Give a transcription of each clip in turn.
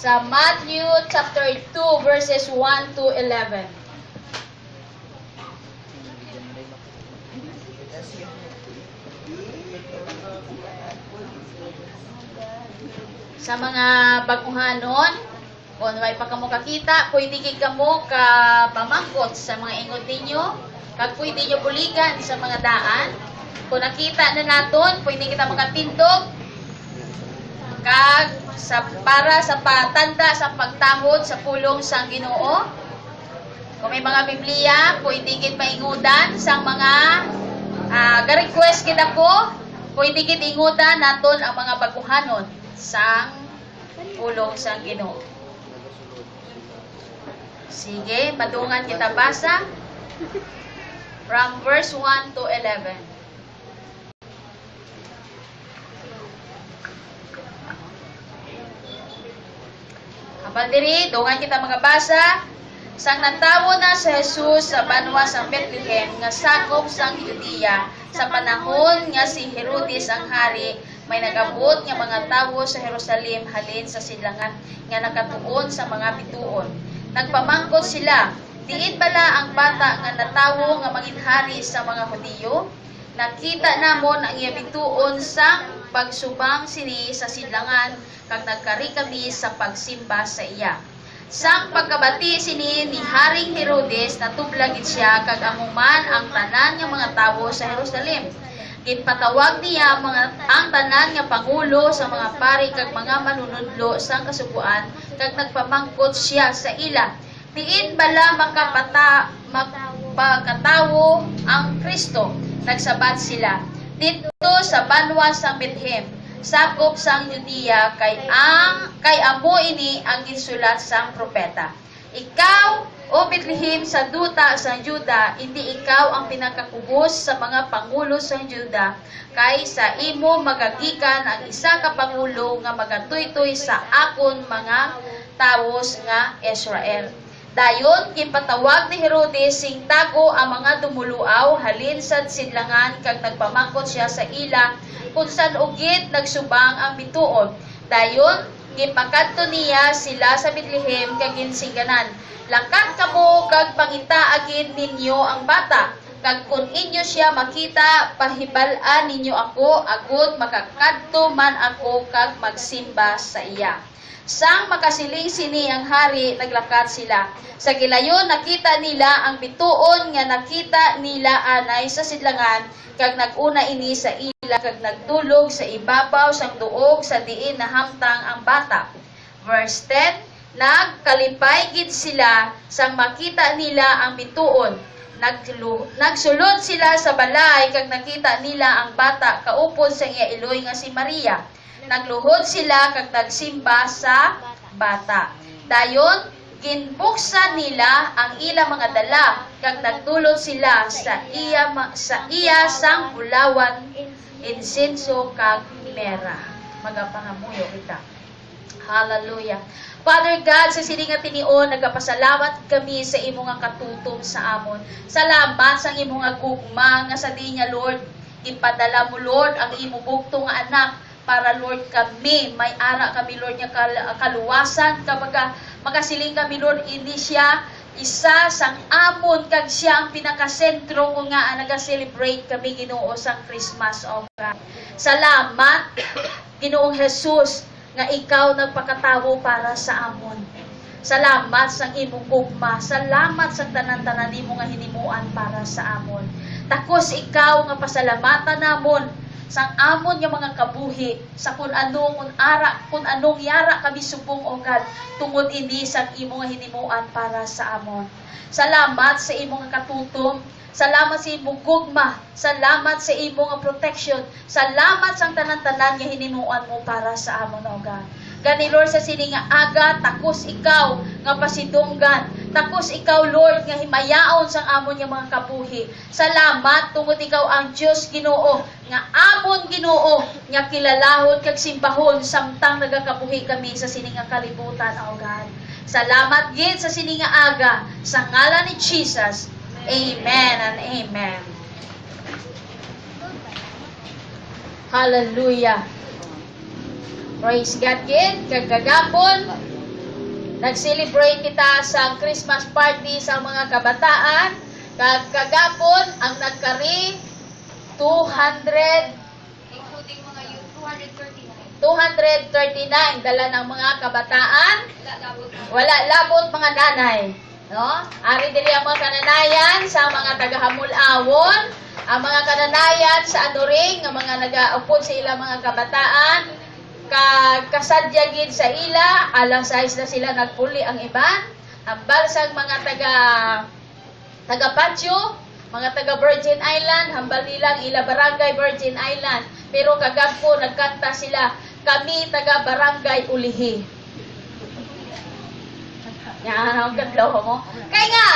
Sa Matthew chapter 2 verses 1 to 11. Sa mga baguhanon, kung may pa kamo kakita, pwede kamo ka pamangkot sa mga ingot ninyo, kag pwede nyo buligan sa mga daan. Kung nakita na naton, pwede kita makatindog, kag para sa patanda sa pagtahod sa pulong sang Ginoo. Kung may mga Biblia, pwede kit maingudan sa mga ga-request kita ko, pwede kit ingudan naton ang mga baguhanon sang pulong sang Ginoo. Sige, madungan kita basa from verse 1 to 11. Habang diri, dungan kita magabasa. Sang natawo na sa Jesus sa banwa sa Bethlehem nga sakop sang Judea sa panahon nga si Herodes ang hari, may nagabot nga mga tawo sa Jerusalem halin sa silangan nga nakatuon sa mga bituon. Nagpamangkot sila, diin bala ang bata nga natawo nga manginhari sa mga Hudiyo? Nakita namon ang iya bituon sa pagsubang sini sa silangan kag nagkari kami sa pagsimba sa iya. Sang pagkabati sini ni Haring Herodes, natublagid siya kag amuman ang tanan nga mga tawo sa Jerusalem. Ginpatawag niya ang tanan nga pangulo sa mga pari kag mga manunudlo sang kasuguan kag nagpamangkot siya sa ila. Diin bala magpakatawo ang Kristo? Nagsabat sila, dito sa banwa sa Bethlehem, sakop sang Judea, kay amo ini ang ginsulat sang propeta. Ikaw, o Bethlehem, sa duta sang Juda, hindi ikaw ang pinakakubos sa mga pangulo sang Juda, kay sa imo magagikan ang isa ka pangulo nga magatuytoy sa akon mga tawos nga Israel. Dayon, ginpatawag ni Herodes sing tago ang mga dumuluaw halin sa sidlangan kag nagpamangkot siya sa ila kung saan ugit nagsubang ang bituon. Dayon, ginpakadto niya sila sa Bethlehem kag ginsiganan. Lakat kamo kag pangitaagin ninyo ang bata, kag kung inyo siya makita, pahibal-an ninyo ako, agud makakadto man ako kag magsimba sa iya. Sang makasiling sini ang hari, naglakat sila. Sa gilayon nakita nila ang bituon nga nakita nila anay sa sidlangan, kag naguna ini sa ila kag nagtulog sa ibabaw sang duog sa diin nahamtang ang bata. Verse 10, nagkalipay gid sila sang makita nila ang bituon. Nagsulod sila sa balay kag nakita nila ang bata kaupod sa iya iloy nga si Maria. Nagluhod sila kag nagsimba sa bata. Dayon, ginbuksan nila ang ila mga dala kag nagtulog sila sa iya sang bulawan, insenso kag mera. Magapangamuyo kita. Hallelujah. Father God, sa sining nga tinion, nagapasalamat kami sa imo nga katutom sa amon. Salamat sa imo nga gugma nga sa dinya, Lord. Ipadala mo, Lord, ang imo bugto nga anak para, Lord, kami, may ara kami, Lord, nga kaluwasan, kapag makasiling kami, Lord, hindi siya isa sang amon, kag siya ang pinakasentro kung nga naga-celebrate kami, Ginoo, sang Christmas, o God. Salamat, Ginoong Jesus, nga ikaw nagpakatawo para sa amon. Salamat sa imong gugma. Salamat sa tanan-tanan nimo nga hinimuan para sa amon. Takos ikaw nga pasalamatan namon sang amon nga mga kabuhi sa kun anong yara kami subong, o God, tungod ini sa imo nga hinimuan para sa amon. Salamat sa imo nga katutom. Salamat sa imong gugma. Salamat sa imong protection. Salamat sa tanan-tanan nga hinimuan mo para sa amon, o God. Gani, Lord, sa sini nga aga, takos ikaw nga pasidunggan. Takos ikaw, Lord, nga himayaon sang amon nga mga kabuhi. Salamat tungod ikaw ang Dios, Ginoo, nga amon, Ginoo, nga kilalahon kag simbahon samtang nagakabuhi kami sa sini nga kalibutan, o God. Salamat gid sa sini nga aga, sa ngalan ni Jesus. Amen and amen. Hallelujah. Praise God, kid. Kagagapon, Nag-celebrate kita sa Christmas party sa mga kabataan. Kagapon ang nagkari 200 Including mga youth, 239. 239 dala ng mga kabataan. Wala labot mga nanay. No? Ari dili ang mga kananayan sa mga tagahamul-awon, ang mga kananayan sa anuring, ang mga nagaupod sa ilang mga kabataan, kasadyagid sa ila, alang size na sila nagpuli ang iban, ang balsang mga taga-patio, mga taga-Virgin Island, hambal nilang ila barangay Virgin Island. Pero kagagpo, nagkanta sila, kami taga-barangay Ulihi. Yan, ang ganda mo. Kaya nga,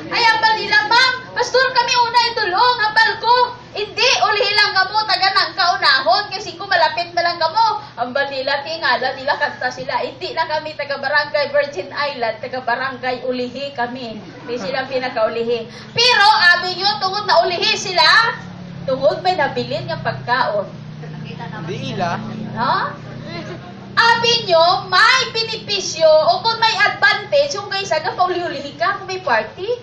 ay hambal nila, ma'am, pastor kami una itulong, hambal ko. Hindi, ulihi lang kamo, taga nang kaunahon, kasi kung malapit na lang kamo, hambal nila, tingala nila, kanta sila. Hindi na kami taga-barangay Virgin Island, taga-barangay Ulihi kami. Hindi silang pinaka-ulihi. Pero, abi nyo, tungod na ulihi sila, tungod may nabilin ng pagkaon. Hindi ila. No? Abi nyo, may benepisyo o kung may advantage, yung kaysa na pauli-ulihi ka kung may party.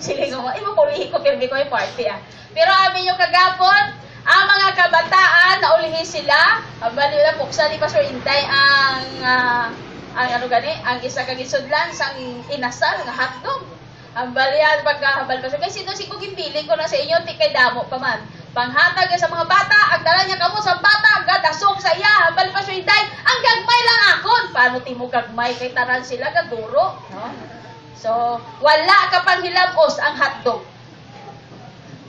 Sila ko, mapaulihi ko kung may party ah. Pero abi nyo kagapon, ang mga kabataan, naulihi sila, bali na puksa ni Pastor Inday ang isa kagisudlan sang inasal nga hotdog. Ang balian pagkahabal pa. Kasi sino si kugimpiling ko na sa inyo, ti kay damo pa man. Panghatag sa mga bata, ang dala niya kamo sa bata, gadasok sa iya, hambal pa siya inday, ang gagmay lang akon. Paano ti mo gagmay? Kay taran sila gaduro. No? So, wala ka pang hilabos ang hotdog.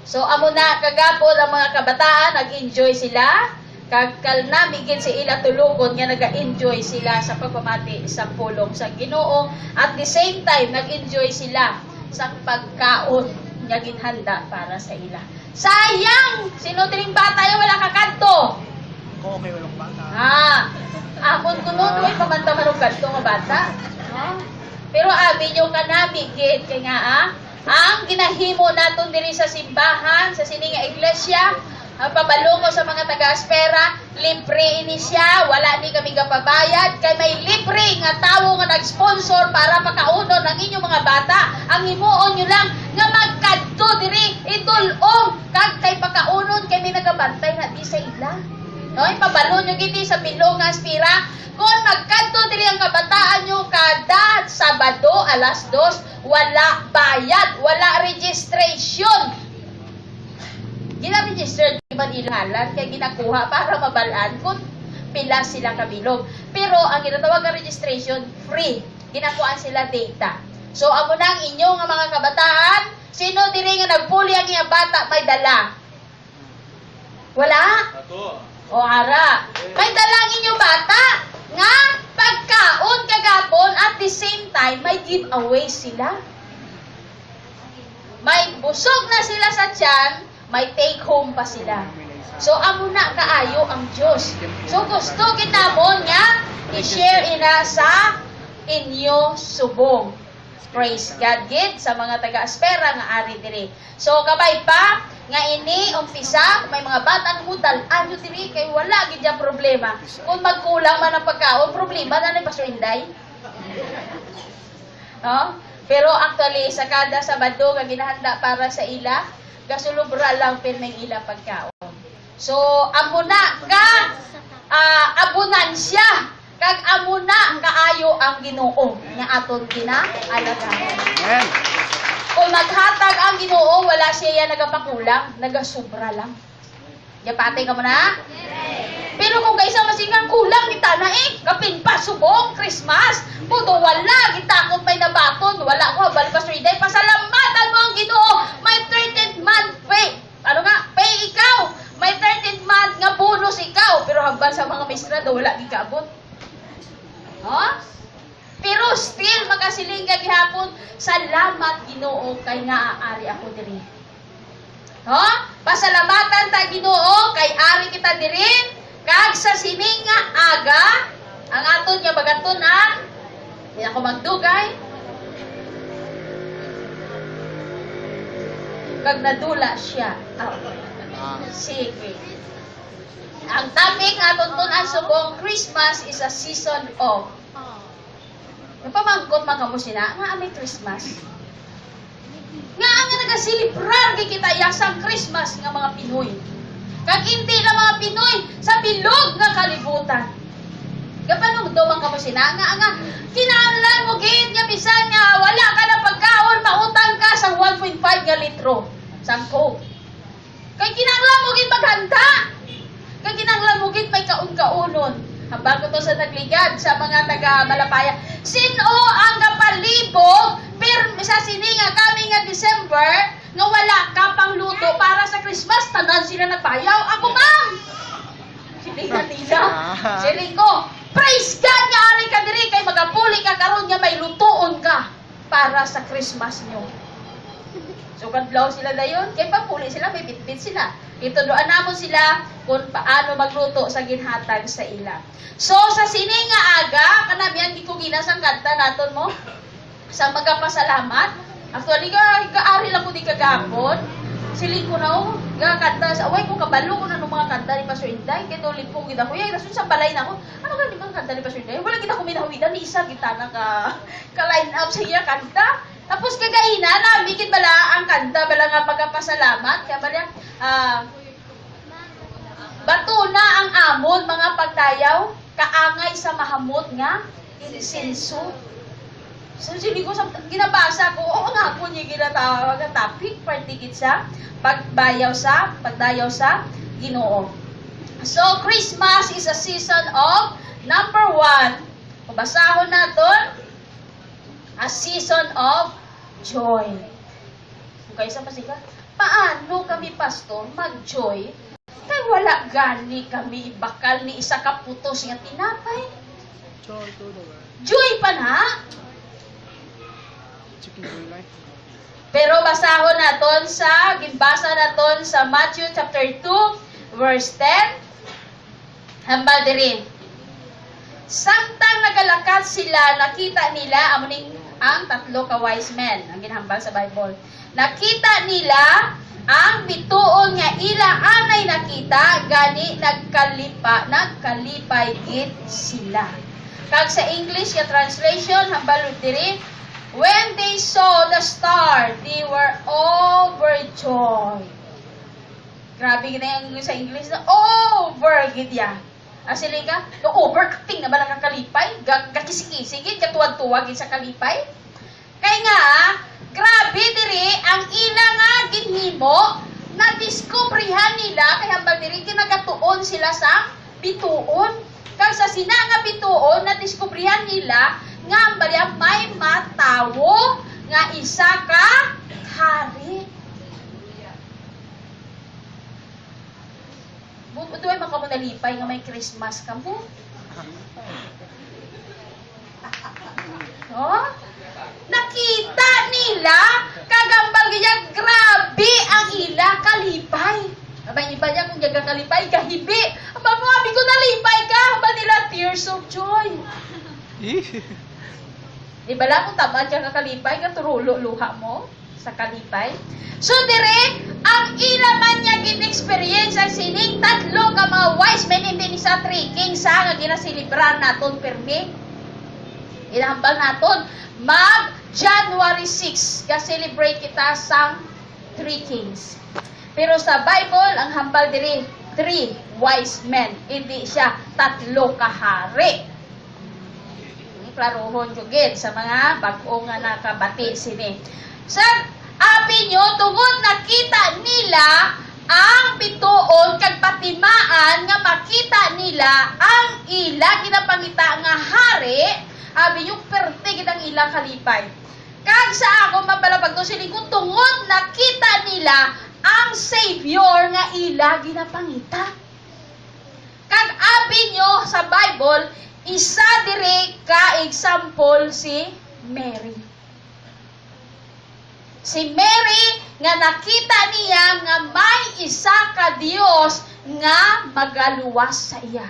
So, amo na kagapon ang mga kabataan, nag-enjoy sila. Kagkal na bigin si ila tulugon nga nag-enjoy sila sa pagpamati sa pulong sa Ginoo. At the same time, nag-enjoy sila sa pagkaon nga ginhanda para sa ila. Sayang! Sino tining bata yung wala kakanto? Okay, walang bata. Amon ko nun, may pamantaman ng kanto nga bata. Pero abi nyo ka na, bigit kaya nga ang ginahimo naton diri sa simbahan, sa sininga iglesia, ang pabalungo sa mga taga-espera, libre ini siya, wala ni kami kapabayad, kay may libre nga tawo nga nag-sponsor para makauno ng inyong mga bata. Ang himuon nyo lang nga magkadto diri, itulong, kag kay pakaunon, kay may nagabantay na di sa ila. No, ipabalon nyo giti sa bilong nga aspira, kung magkadto diri ang kabataan nyo kada Sabado, alas 2, wala bayad, wala registration. Gina-register di ba nilalan kaya ginakuha para mabalaan kung pila sila kabilog. Pero ang ginatawag nga registration, free. Ginakuhaan sila data. So, amo na ang inyong mga kabataan, sino diri nga nagpuli ang iyang bata may dala? Wala? O ara. May dala ang inyong bata nga pagkaon kagapon at the same time may giveaway sila. May busog na sila sa tiyan, may take home pa sila. So, amo na kaayo ang Diyos. So, gusto kinamon nga i-share ina sa inyo subong. Praise God, gid sa mga taga-espera nga ari diri. So, kabay pa nga ini umpisa, may mga batang mutal anyo diri kay wala gid ya problema. Kung magkulang man ang pagkaon, problema na ni Pastor Inday. No? Pero actually sa kada Sabado nga ginahanda para sa ila, gasulubra lang pirmeng ila pagkaon. So, amo na ka abunansya, kag amo na kaayo ang Ginoo nga aton ginaalagaan. Amen. Kung maghatag ang Ginoo, wala siya nagapakulang, nagasubra lang. Yapate ka mo na? Pero kung kaysa masingang kulang, kita na kapin pa, subong, Christmas, puto wala, kita kung may nabaton, wala ko, balpas riday, pasalamatan mo ang Ginoo, may 13th month pay. Ano nga? Pay ikaw. May 13th month nga bonus ikaw. Pero hambal sa mga maestrado, wala gikabot. Huh? Pero still, magkasiling ka gihapon, salamat Ginoo, kay nga aari ako diri. Huh? Pasalamatan ta Ginoo, kay ari kita diri, kag sa sining nga aga, ang aton nga bagaton ang, hindi ako magdugay, kag nadula siya. Sige. Ang topic nga tuntun ang subong, Christmas is a season of Napamangkot man kamo sina nga may Christmas. Nga ang nagasilibrar kita yasang Christmas nga mga Pinoy. Kag hindi na mga Pinoy sa bilog nga kalibutan. Gapanong do man kamo sina nga kinahanglan mo gid nga bisan nga wala ka na pagkaon mautang ka sa 1.5 nga litro sang Coke. Kay kinahanglan mo gid maghanda. Kay kinahanglan mo gid may kaon-kaonon. Hambal ko to sa nagligad sa mga taga Malapaya. Sino ang kapalibog sa sininga kami nga December nga wala ka pang luto para sa Christmas tanan sila nagpayaw. Ako ma'am. Silinga. Siling ko. Praise God nga ari ka diri kay magapuli ka karon nga may lutoon ka para sa Christmas nyo. So kadlaw sila dayon kay papuli sila may bitbit sila. Ituduan namon sila kung paano magluto sa ginhatag sa ila. So sa sininga aga kanami ang ko ginasang kanta naton mo sa magapasalamat. Actually gaari lang ko di kagapon. Siling ko na nga kanta sa away ko kabalo ko na ng mga kanta ni Pastor Inday kay tulig ko gid ako. Yay rason sa balay na ako. Ano ka di bang kanta ni Pastor Inday? Wala kita ko minahuwidan ni isa kita na ka line up sa iya kanta. Tapos kagaina na bigit bala ang kanta bala nga pagpasalamat kaya bala bato na ang amon mga pagtayaw kaangay sa mahamot nga insenso. So, sili ko sa ginabasa ko, oo nga po niya ginatawag ang topic, partigit sa pagdayaw sa Ginoo. So, Christmas is a season of, number 1, pabasahon natin, a season of joy. Okay, sa pasika, paano kami, pastor, mag-joy? Kaya wala gani kami bakal ni isa kaputos nga tinapay. Joy pa na? Pero basahon naton sa ginbasa naton sa Matthew chapter 2 verse 10. Hambal diri. Samtang nagalakad sila, nakita nila amuning ang tatlo ka wise men ang ginhambal sa Bible. Nakita nila ang bituon nga ila anay nakita gani nagkalipay gid sila. Kag sa English nga translation hambal diri, when they saw the star, they were overjoyed. Grabe na yung sa English na overjoyed yan. Asili ka, yung overacting na ba lang kalipay? Gakisiki-sigit, katuwag-tuwag sa kalipay? Kaya nga, grabe diri, ang ila nga ginhimo, na-discoveryhan nila, kaya hambal diri, kinagatuon sila sa bituon. Kaya sa sina nga bituon, na-discoveryhan nila, nga baliya may matawo nga isa ka hari. Buto ay makamu nalipay nga may Christmas ka mo. Oh? Nakita nila kagambal gaya grabe ang ila kalipay. Abay iba niya kung yaga kalipay kahibi. Aba mo abi ko nalipay ka, ba nila tears of joy. Di ba lang kung tamad ka kalipay, katurulo luha mo sa kalipay? So, dire, ang ilaman niya gin-experience ang sining tatlo ka mga wise men, hindi ni sa three kings, sa nga ginasilibran naton permi. Inahambal naton, mag-January 6, ka-celebrate kita sang three kings. Pero sa Bible, ang hambal dire, 3 wise men, hindi siya tatlo kahari. Klaruhon jugid sa mga bag-o nga nakabati sini. Sa abi nyo, tungod nakita nila ang bituon kag patimaan nga makita nila ang ila ginapangita nga hari, abi nyo perte gid ang ila kalipay. Kag sa ako mabalabag to sini kung tungod nakita nila ang Savior nga ila ginapangita. Kag abi nyo sa Bible, isa dire ka example si Mary. Si Mary nga nakita niya nga may isa ka Dios nga magaluwas sa iya.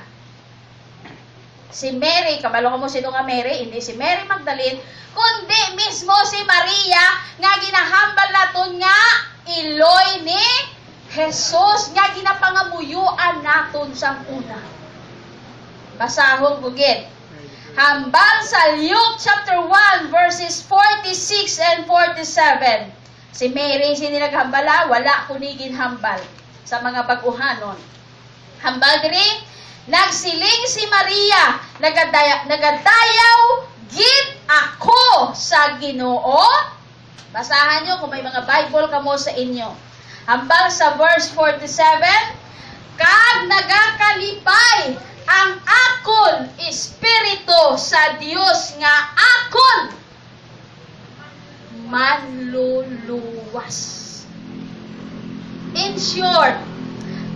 Si Mary, kabalo mo sino nga Mary, hindi si Mary Magdalene, kundi mismo si Maria nga ginahambal naton nga iloy ni Jesus nga ginapangamuyuan naton sang una. Basahon bugid. Hambal sa Luke chapter 1 verses 46 and 47. Si Mary sinilaghambala, wala kunigin hambal sa mga baguhanon. Hambal diri, nagsiling si Maria, nagadayaw gid ako sa Ginoo. Basahan nyo kung may mga Bible kamo sa inyo. Hambal sa verse 47, kag nagakalipay ang akon espiritu sa Dios nga akon manluluwas. In short,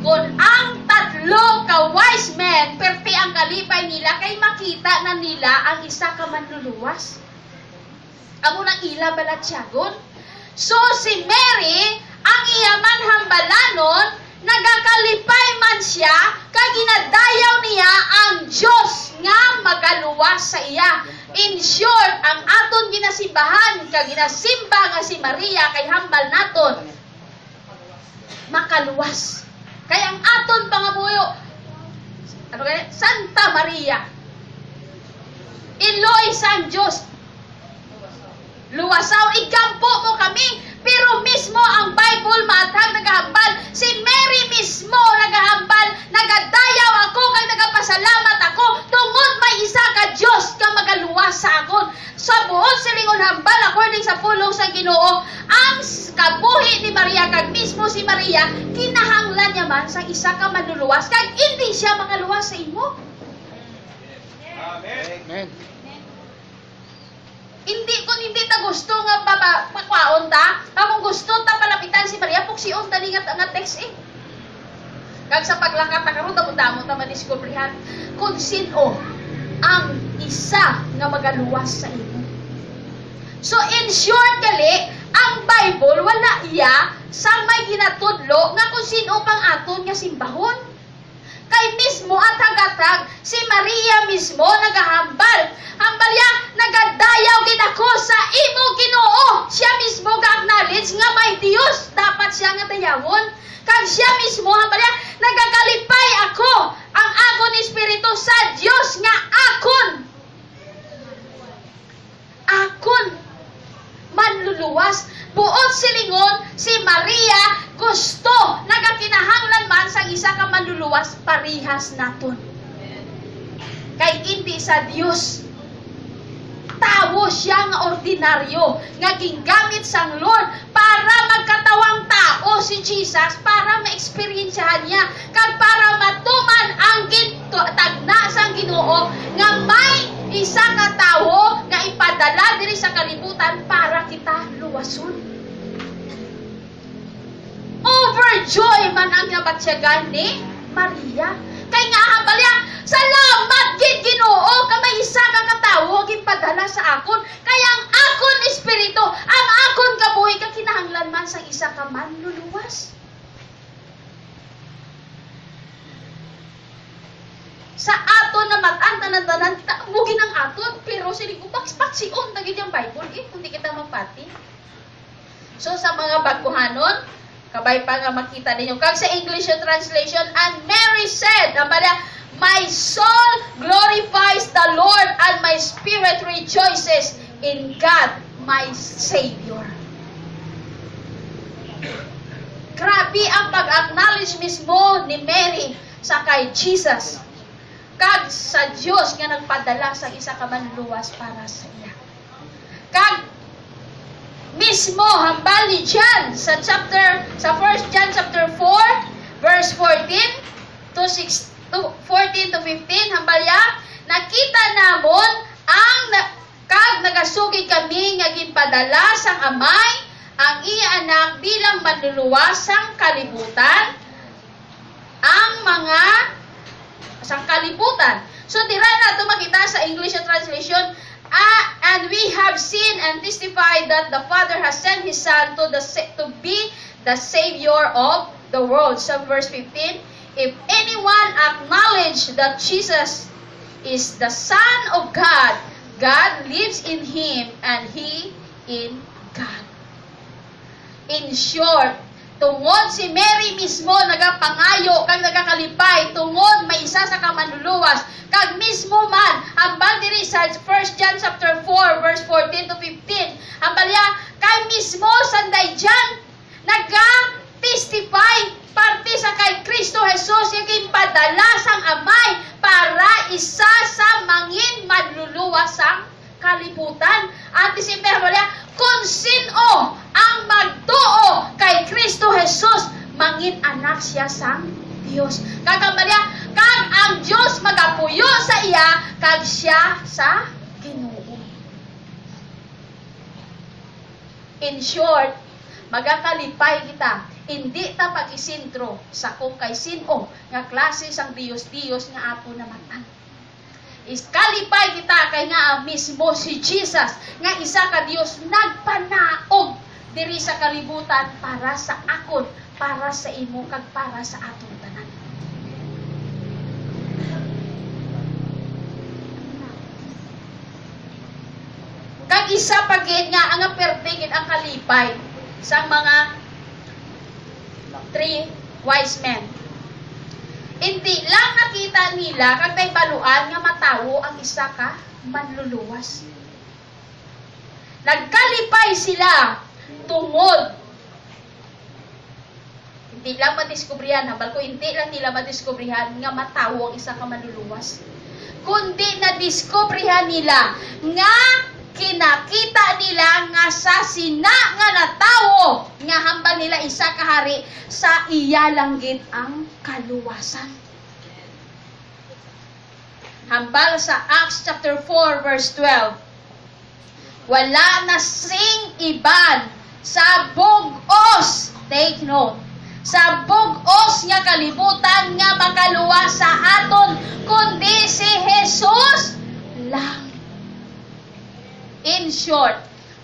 kung ang tatlo ka wise men, perti ang kalipay nila, kay makita na nila ang isa ka manluluwas. Amo nang ila balatyagon. So si Mary, ang iyaman hambalanon, nagakalipay man siya, kag ginadayaw niya ang Diyos nga magaluwas sa iya. In short, ang aton ginasimbahan, kag ginasimba nga si Maria, kay hambal naton, makaluwas. Kay ang aton pangamuyo, ano kaya? Santa Maria, Iloy San Diyos, luwasaw, igampo mo kami, pero mismo ang Bible matag nagahambal, si Mary mismo nagahambal, nagadayaw ako, kag nagapasalamat ako, tungod may isa ka Diyos ka magaluwas sa akon. Sa buot silingon hambal, according sa pulong sa Ginoo, ang kabuhi ni Maria, kag mismo si Maria, kinahanglan niya man sa isa ka manluluwas, kag hindi siya magaluwas sa imo. Amen. Hindi ta gusto nga pakwaon ta, kung gusto ta palapitan si Maria, puksiyon ta ni nga text eh. Kag sa paglakat ta karon damo ta madiskubrihan kung sino ang isa nga magaluwas sa imo. So in short gali, ang Bible wala iya sang may ginatudlo nga kung sino pang aton nga simbahon. Kay mismo at hagatag, si Maria mismo nagahambal. Hambal ya, nagadayaw gid ako sa imo Ginoo. Siya mismo ga-acknowledge nga may Dios, dapat siya nga dayawon. Kag siya mismo hambal ya, nagakalipay ako ang akon espiritu sa Dios nga akon. Akon manluluwas. Buot silingon, si Maria gusto, nagakinahanglan man sa isa ka manluluwas, parihas naton. Kay hindi sa Dios, tawo siya nga ordinaryo, nga gingamit sang Lord para magkatawang tao si Jesus, para ma-experiensyahan niya, kag para matuman ang tagna sang Ginoo, nga may isa ka tawo nga ipadala diri sa kalibutan para kita luwason. Overjoy man ang nabatsyagan ni Maria. Kay nga habalya, salamat gid Ginoo, ka may isa ka katawo gipadala sa akon. Kaya ang akon espiritu, ang akon kabuhi, ka kinahanglan man sa isa ka manluluwas. Sa aton na mag-antanan-tanan, kita mugin ang aton, pero sinig paksiyon na gid yung Bible, kundi kita magpati. So sa mga baguhanon, kabay pa nga makita ninyo. Kag sa English translation, and Mary said, my soul glorifies the Lord, and my spirit rejoices in God, my Savior. Grabe ang pag-acknowledge mismo ni Mary sa kay Jesus. Kag sa Diyos nga nagpadala sa isa ka manluwas para sa iya. Kag mismo hambal ni John sa 1 John chapter 4 verse 14 to 14 to 15 hambal ya, nakita namon ang kag nagasugid kami nga ginpadala sang amay ang iya anak bilang manluluwas sang kalibutan, ang mga sang kalibutan. So dira na to makita sa English translation, and we have seen and testified that the Father has sent His Son to be the Savior of the world. So verse 15, if anyone acknowledge that Jesus is the Son of God, God lives in Him and He in God. In short, Tungod si Mary mismo nagapangayo kag nagakalipay tungod may isa sa kamanluluwas kag mismo man ambang diri sa 1 John chapter 4 verse 14 to 15 ambalya kay mismo sanday diyan naga-testify parte sa kay Kristo Jesus yung padala sang Amay para isa sa mangin manluluwas sang kalibutan. At isipin mo kung sino ang magtuo kay Kristo Jesus, mangin anak siya sang Dios. Kagambalya, kag ang Dios magapuyo sa iya, kag siya sa Ginoo. In short, magakalipay kita, hindi ta pag-isintro sa kung kay sino nga klase sang Dios-Dios nga apo na matan. Iskalipay kita kay nga mismo si Jesus nga isa ka Dios nagpanaog diri sa kalibutan para sa akon, para sa imo kag para sa atong tanan. Kag isa pagid nga ang pertigid ang kalipay sa mga 3 wise men. Hindi lang nakita nila kag naibaluan nga matawo ang isa ka manluluwas. Nagkalipay sila tungod. Hindi lang madiskubrihan, hambal ko hindi lang nila madiskubrihan nga matawo ang isa ka manluluwas. Kundi nadiskubrihan nila nga kinakita nila nga sa sina nga natawo nga hambal nila isa ka hari sa iya lang gid ang kaluwasan. Hambal sa Acts chapter 4 verse 12. Wala na sing iban sa bug-os, take note, sa bug-os nga kalibutan nga makaluwas sa aton kundi si Jesus lang. In short,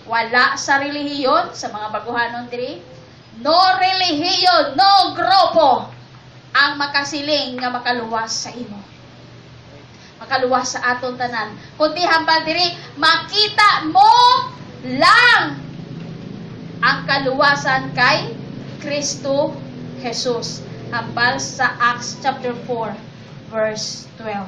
wala sa relihiyon sa mga baguhanon diri, no relihiyon, no grupo ang makasiling nga makaluwas sa imo. Makaluwas sa aton tanan. Kundi hambal diri, makita mo lang ang kaluwasan kay Kristo Jesus. Hambal sa Acts chapter 4 verse 12.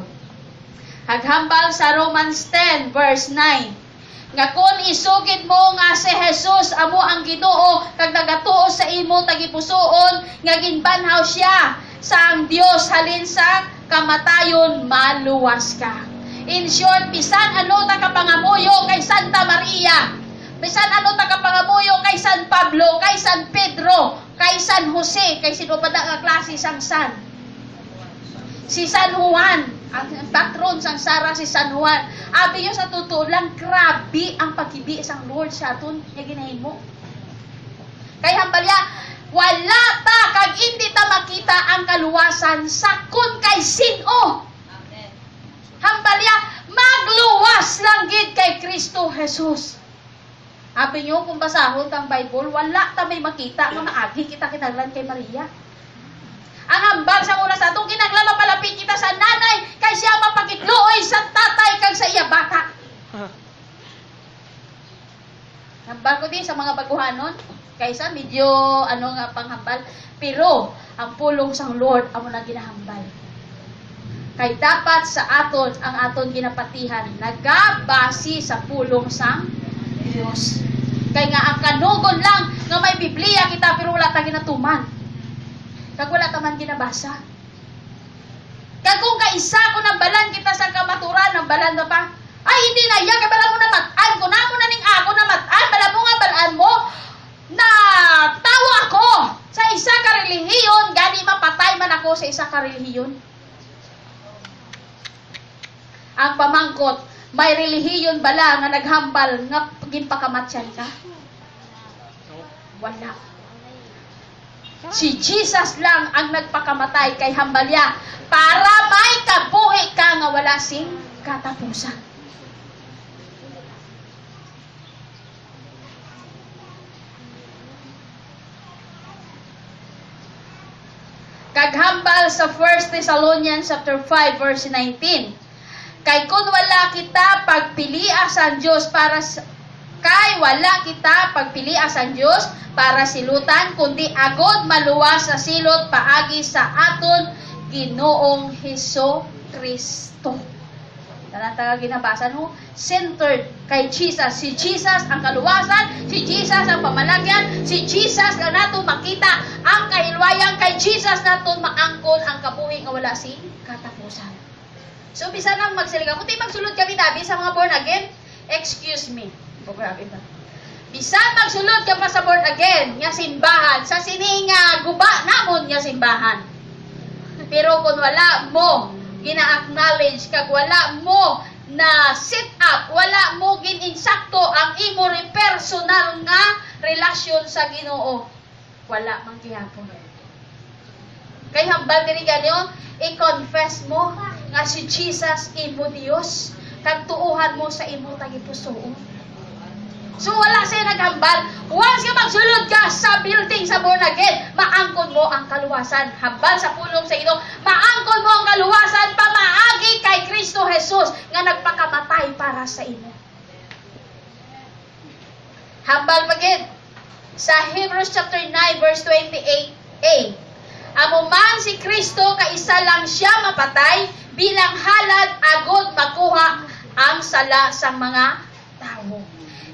Haghambal sa Romans 10 verse 9. Nga kung isugid mo nga si Jesus amo ang Ginoo kag nagatuo sa imo tagipusoon nga ginbanhaw siya sa ang Dios halin sa kamatayon maluwas ka. In short, bisan ano ta kapangamuyo kay Santa Maria, bisan ano ta kapangamuyo kay San Pablo, kay San Pedro, kay San Jose, kay sino pa nga klase sang san. Si San Juan, ang patron sang Sara si San Juan. Abi yo sa totoo lang, grabe ang paghibi sang Lord sa aton nga ginahimo. Kay hambalya, wala ta kag hindi ta makita ang kaluwasan sa kun kay sino. Hambalya, magluwas lang gid kay Kristo Jesus. Abi nyo, kung basahon kang Bible, wala ta may makita nga maagi kita kinahanglan kay Maria. Ang hambal sa una sa atong kinahanglan mapalapit kita sa nanay kay siya mapakitluoy sa tatay kag sa iya bata. Hambal ko din sa mga baguhanon kaysa medyo ano nga panghambal, pero ang pulong sang Lord amo na ginahambal. Kay dapat sa aton ang aton ginapatihan nagabasi sa pulong sang Dios. Kay nga ang kanugon lang nga may Biblia kita pero wala ta ginatuman. Kag wala ta man ginabasa. Kag kung kaisa ko nang balan kita sa kamaturan, nang balan na pa, ay hindi na iya, kay balan mo na matan, kung na mo na ning ako na matan, balan mo nga balaan mo, na tawo ako sa isa ka relihiyon, gani mapatay man ako sa isa ka relihiyon. Ang pamangkot, may relihiyon bala nga naghambal nga ginpakamatyan ka? Wala. Si Jesus lang ang nagpakamatay kay hambalya para may kabuhi ka nga wala sing katapusan. Kaghambal sa 1 Thessalonians chapter 5 verse 19. Kay kun wala kita pagpilia sa Dios para Kay wala kita pagpilia sa Dios para silutan, kundi agod maluwas sa silot paagi sa aton Ginoong Hesus Kristo. Taga ginabasa no, centered kay Jesus. Si Jesus ang kaluwasan, si Jesus ang pamalagyan, si Jesus na nato makita ang kahilwayan, kay Jesus nato maangkon ang kabuhi nga wala si katapusan. So bisan nang magsilika, kundi magsulod kami nabi sa mga born again, excuse me. Grabe ba? Bisan magsulod ka pa sa born again nga simbahan, sa sininga guba namon nga simbahan. Pero kung wala mo gina-acknowledge kag wala mo na sit up, wala mo gininsakto ang imo rin personal nga relasyon sa Ginoo, wala man gihapon. Kay hambal diri ganyo, i-confess mo nga si Jesus imo Dios, kag tuuhan mo sa imo tagipusoon. So wala siya naghambal. Once ka magsulod ka sa building sa born again, maangkon mo ang kaluwasan. Hambal sa pulong sa ino, maangkon mo ang kaluwasan pamaagi kay Kristo Jesus nga nagpakamatay para sa imo. Hambal pagid sa Hebrews chapter 9 verse 28a. Amo man si Kristo kaisa lang siya mapatay bilang halad agod makuha ang sala sa mga tao.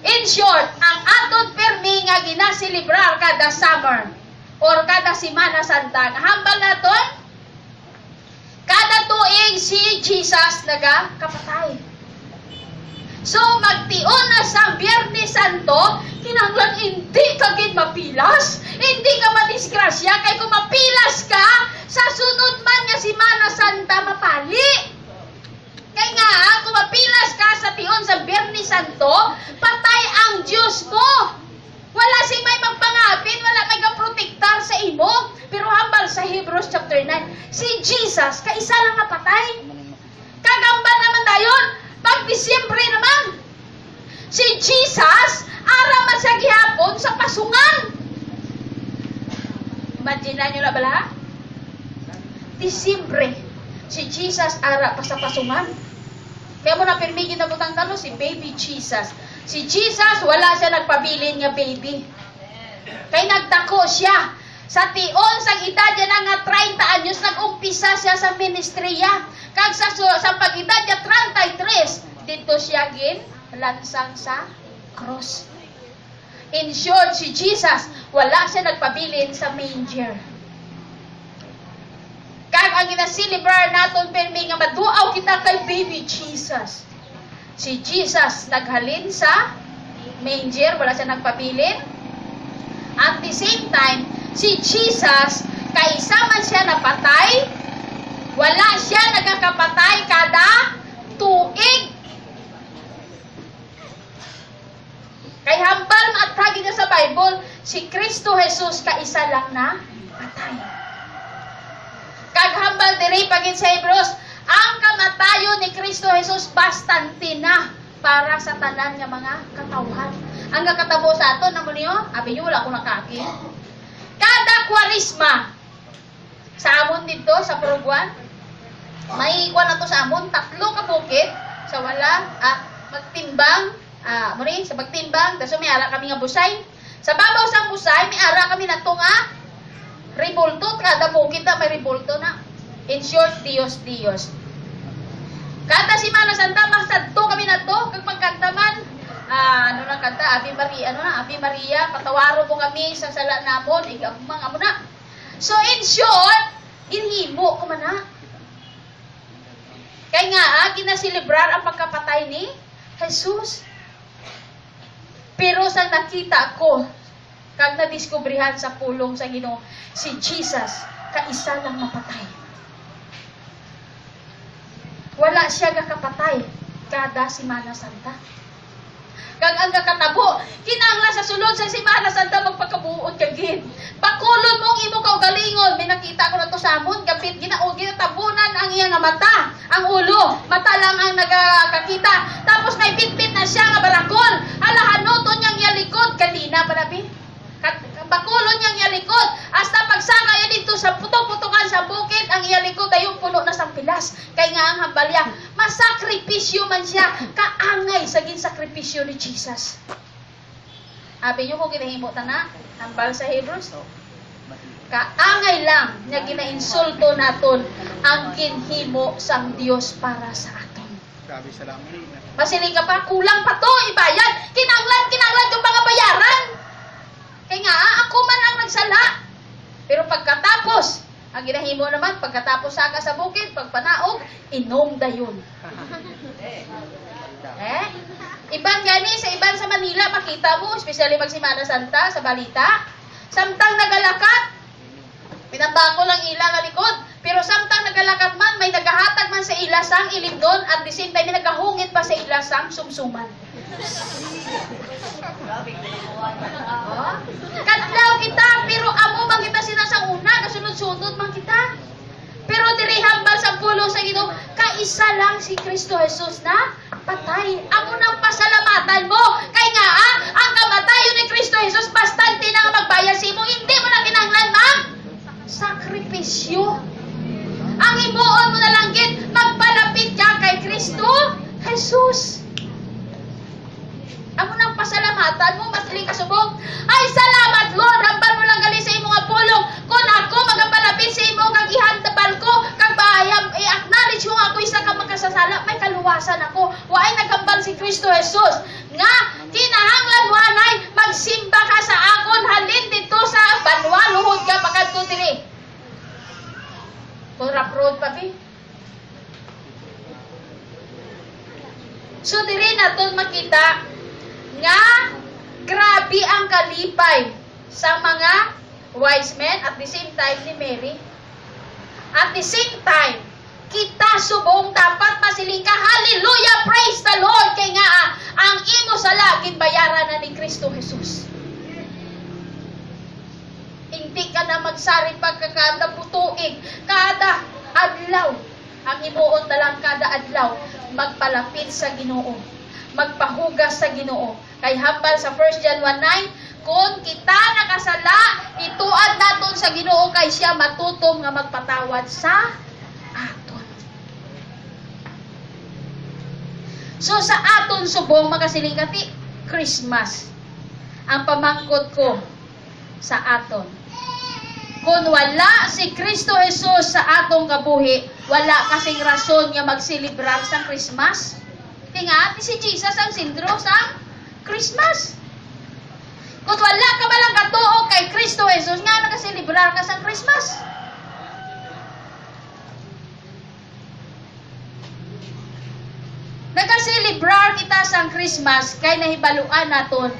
In short, ang aton permi nga ginasilibrar kada summer or kada Semana Santa, hambal naton kada tuig si Jesus nagakapatay. So magtion na sa Biyernes Santo, kinahanglan hindi ka gid mapilas, hindi ka madisgrasya, kay kung mapilas ka sa sunod man nga Semana Santa mapali. Kaya nga, kung mapilas ka sa tion sa Biyernes Santo, patay ang Diyos mo. Wala si may magpangapin, wala may kaprotektar sa imo. Pero hambal sa Hebrews chapter 9, si Jesus, kaisa lang napatay. Kagamba naman dayon, pag Disyembre naman. Si Jesus, araman sa gihapon sa pasungan. Imagine nyo na bala? Disyembre. Si Jesus ara pa sa pasungan. Kaya mo na pirmigin na butang talo si baby Jesus. Si Jesus wala siya nagpabilin nga baby. Kay nagdako siya. Sa tion sa edad niya na nga 30 anyos nag-umpisa siya sa ministriya. Kag sa pag-edad niya 33 dito siya gin lansang sa cross. In short, si Jesus wala siya nagpabilin sa manger. Kag ang ginasilibrar naton permi nga maduaw kita kay baby Jesus. Si Jesus naghalin sa manger, wala siya nagpabilin. At the same time, si Jesus kaisa man siya napatay, wala siya nagakapatay kada tuig. Kay hambal maatagi nga sa Bible, si Kristo Jesus kaisa lang na patay. Kaghambal diri pagin sa Hebrews, ang kamatayon ni Kristo Jesus bastante na para sa tanan nga mga katawhan. Ang kakatabo sa ato namo niyo, abi niyo wala ko nakaki. Kada Kwaresma sa amon dito sa Puruguan, may kuan ato sa amon 3 ka bukid sa wala magtimbang, muni sa pagtimbang, daso may ara kami nga busay. Sa babaw sa busay, may ara kami nato nga ribulto, kada bukid na may ribulto na. In short, Dios. Kada Semana Santa, masadto kami na to, kag pagkantaman, ano na kanta, Ave Maria, patawaro mo kami sa sala namon, igamang amo na. So, in short, inhimo ko man na. Kaya nga, ginasilibrar ang pagkapatay ni Jesus. Pero sa nakita ko, kag nadiskubrihan sa pulong sa Ginoo, si Jesus kaisa lang mapatay. Wala siya gakapatay kada Semana Santa. Kag ang kakatabo, kinahanglan sa sulod sa Semana Santa magpakabuod kagid. Pakulon mong imo kaugalingon, may nakita ko na to sa amon, gabit ginatabunan ang iyang mata, ang ulo, mata lang ang nagakakita. Tapos may pitpit na siya nga barakol. Alahanoton niyang yalikod, kanina pa nabi. Bakulon niyang yalikod. Hasta pagsanga niya dito sa putok-putokan sa bukid, ang yalikod ay yung puno na sa pilas. Kaya nga ang hambalya, masakripisyo man siya, kaangay sa ginsakripisyo ni Jesus. Abi nyo ko ginahimo na, hambal sa Hebrews. Kaangay lang nga ginainsulto naton ang ginhimo sang Dios para sa aton. Grabe salamat. Masiling ka pa, kulang pa to, ibayad. Kinanglan yung mga bayaran. Kaya nga, ako man ang nagsala. Pero pagkatapos, ang ginahimo naman, pagkatapos saka sa bukid, pagpanaog, inom dayon. Iban gani, sa Manila, makita mo, especially pag Semana Santa, sa balita, samtang nagalakat, pinambako lang ila nga likod, pero samtang nagalakat man, may nagahatag man sa ilasang ilibdon, at the same time, may nagahungit pa sa ilasang sumsuman. Kadlaw kita, pero amo bang kita sinasang una, kasunod-sunod man kita. Pero diri hambal sa pulo sa Ginoo, kaisa lang si Kristo Jesus na patay. Amo nang pasalamatan mo. Kay nga ang kamatayon ni Kristo Jesus bastante na nga magbayad sa imo, hindi mo na kinahanglan mag sakripisyo. Ang himuon mo na lang gid magpalapit ka kay Kristo Jesus. Amo nang pasalamatan mo, masiling ka subong. Ay, salamat Lord, hambal mo lang gali sa imo nga pulong. Kung ako magapalapit sa imo kag ihandabal ko, kag bayam i-acknowledge mo nga ako isa ka magkasasala, may kaluwasan ako. Waay naghambal si Kristo Jesus. Nga kinahanglan mo anay magsimba ka sa akon, halin dito sa banwa luhod ka pakadto diri. Kung rap road pa pi. So diri naton makita nga grabe ang kalipay sa mga wise men at the same time ni Mary. At the same time, kita subong dapat masiling ka, hallelujah, praise the Lord, kay nga ang imo sala ginbayaran na ni Kristo Jesus. Hindi ka na magsari pagkakada putuig kada adlaw. Ang imuot na lang kada adlaw magpalapit sa Ginoo, magpahugas sa Ginoo. Kay hambal sa 1 John 1:9, kung kita nakasala, ituad naton sa Ginoo kay siya matutom nga magpatawad sa aton. So sa aton subong makasiling kati Christmas. Ang pamangkot ko sa aton. Kung wala si Kristo Jesus sa atong kabuhi, wala kasing rason nga magsilibrar sa Christmas. Tinga, si Jesus ang sindro sa Christmas. Kung wala ka ba lang katuo kay Kristo Jesus, nga nakasilibrar ka sa Christmas. Nakasilibrar kita sa Christmas, kay nahibaluan naton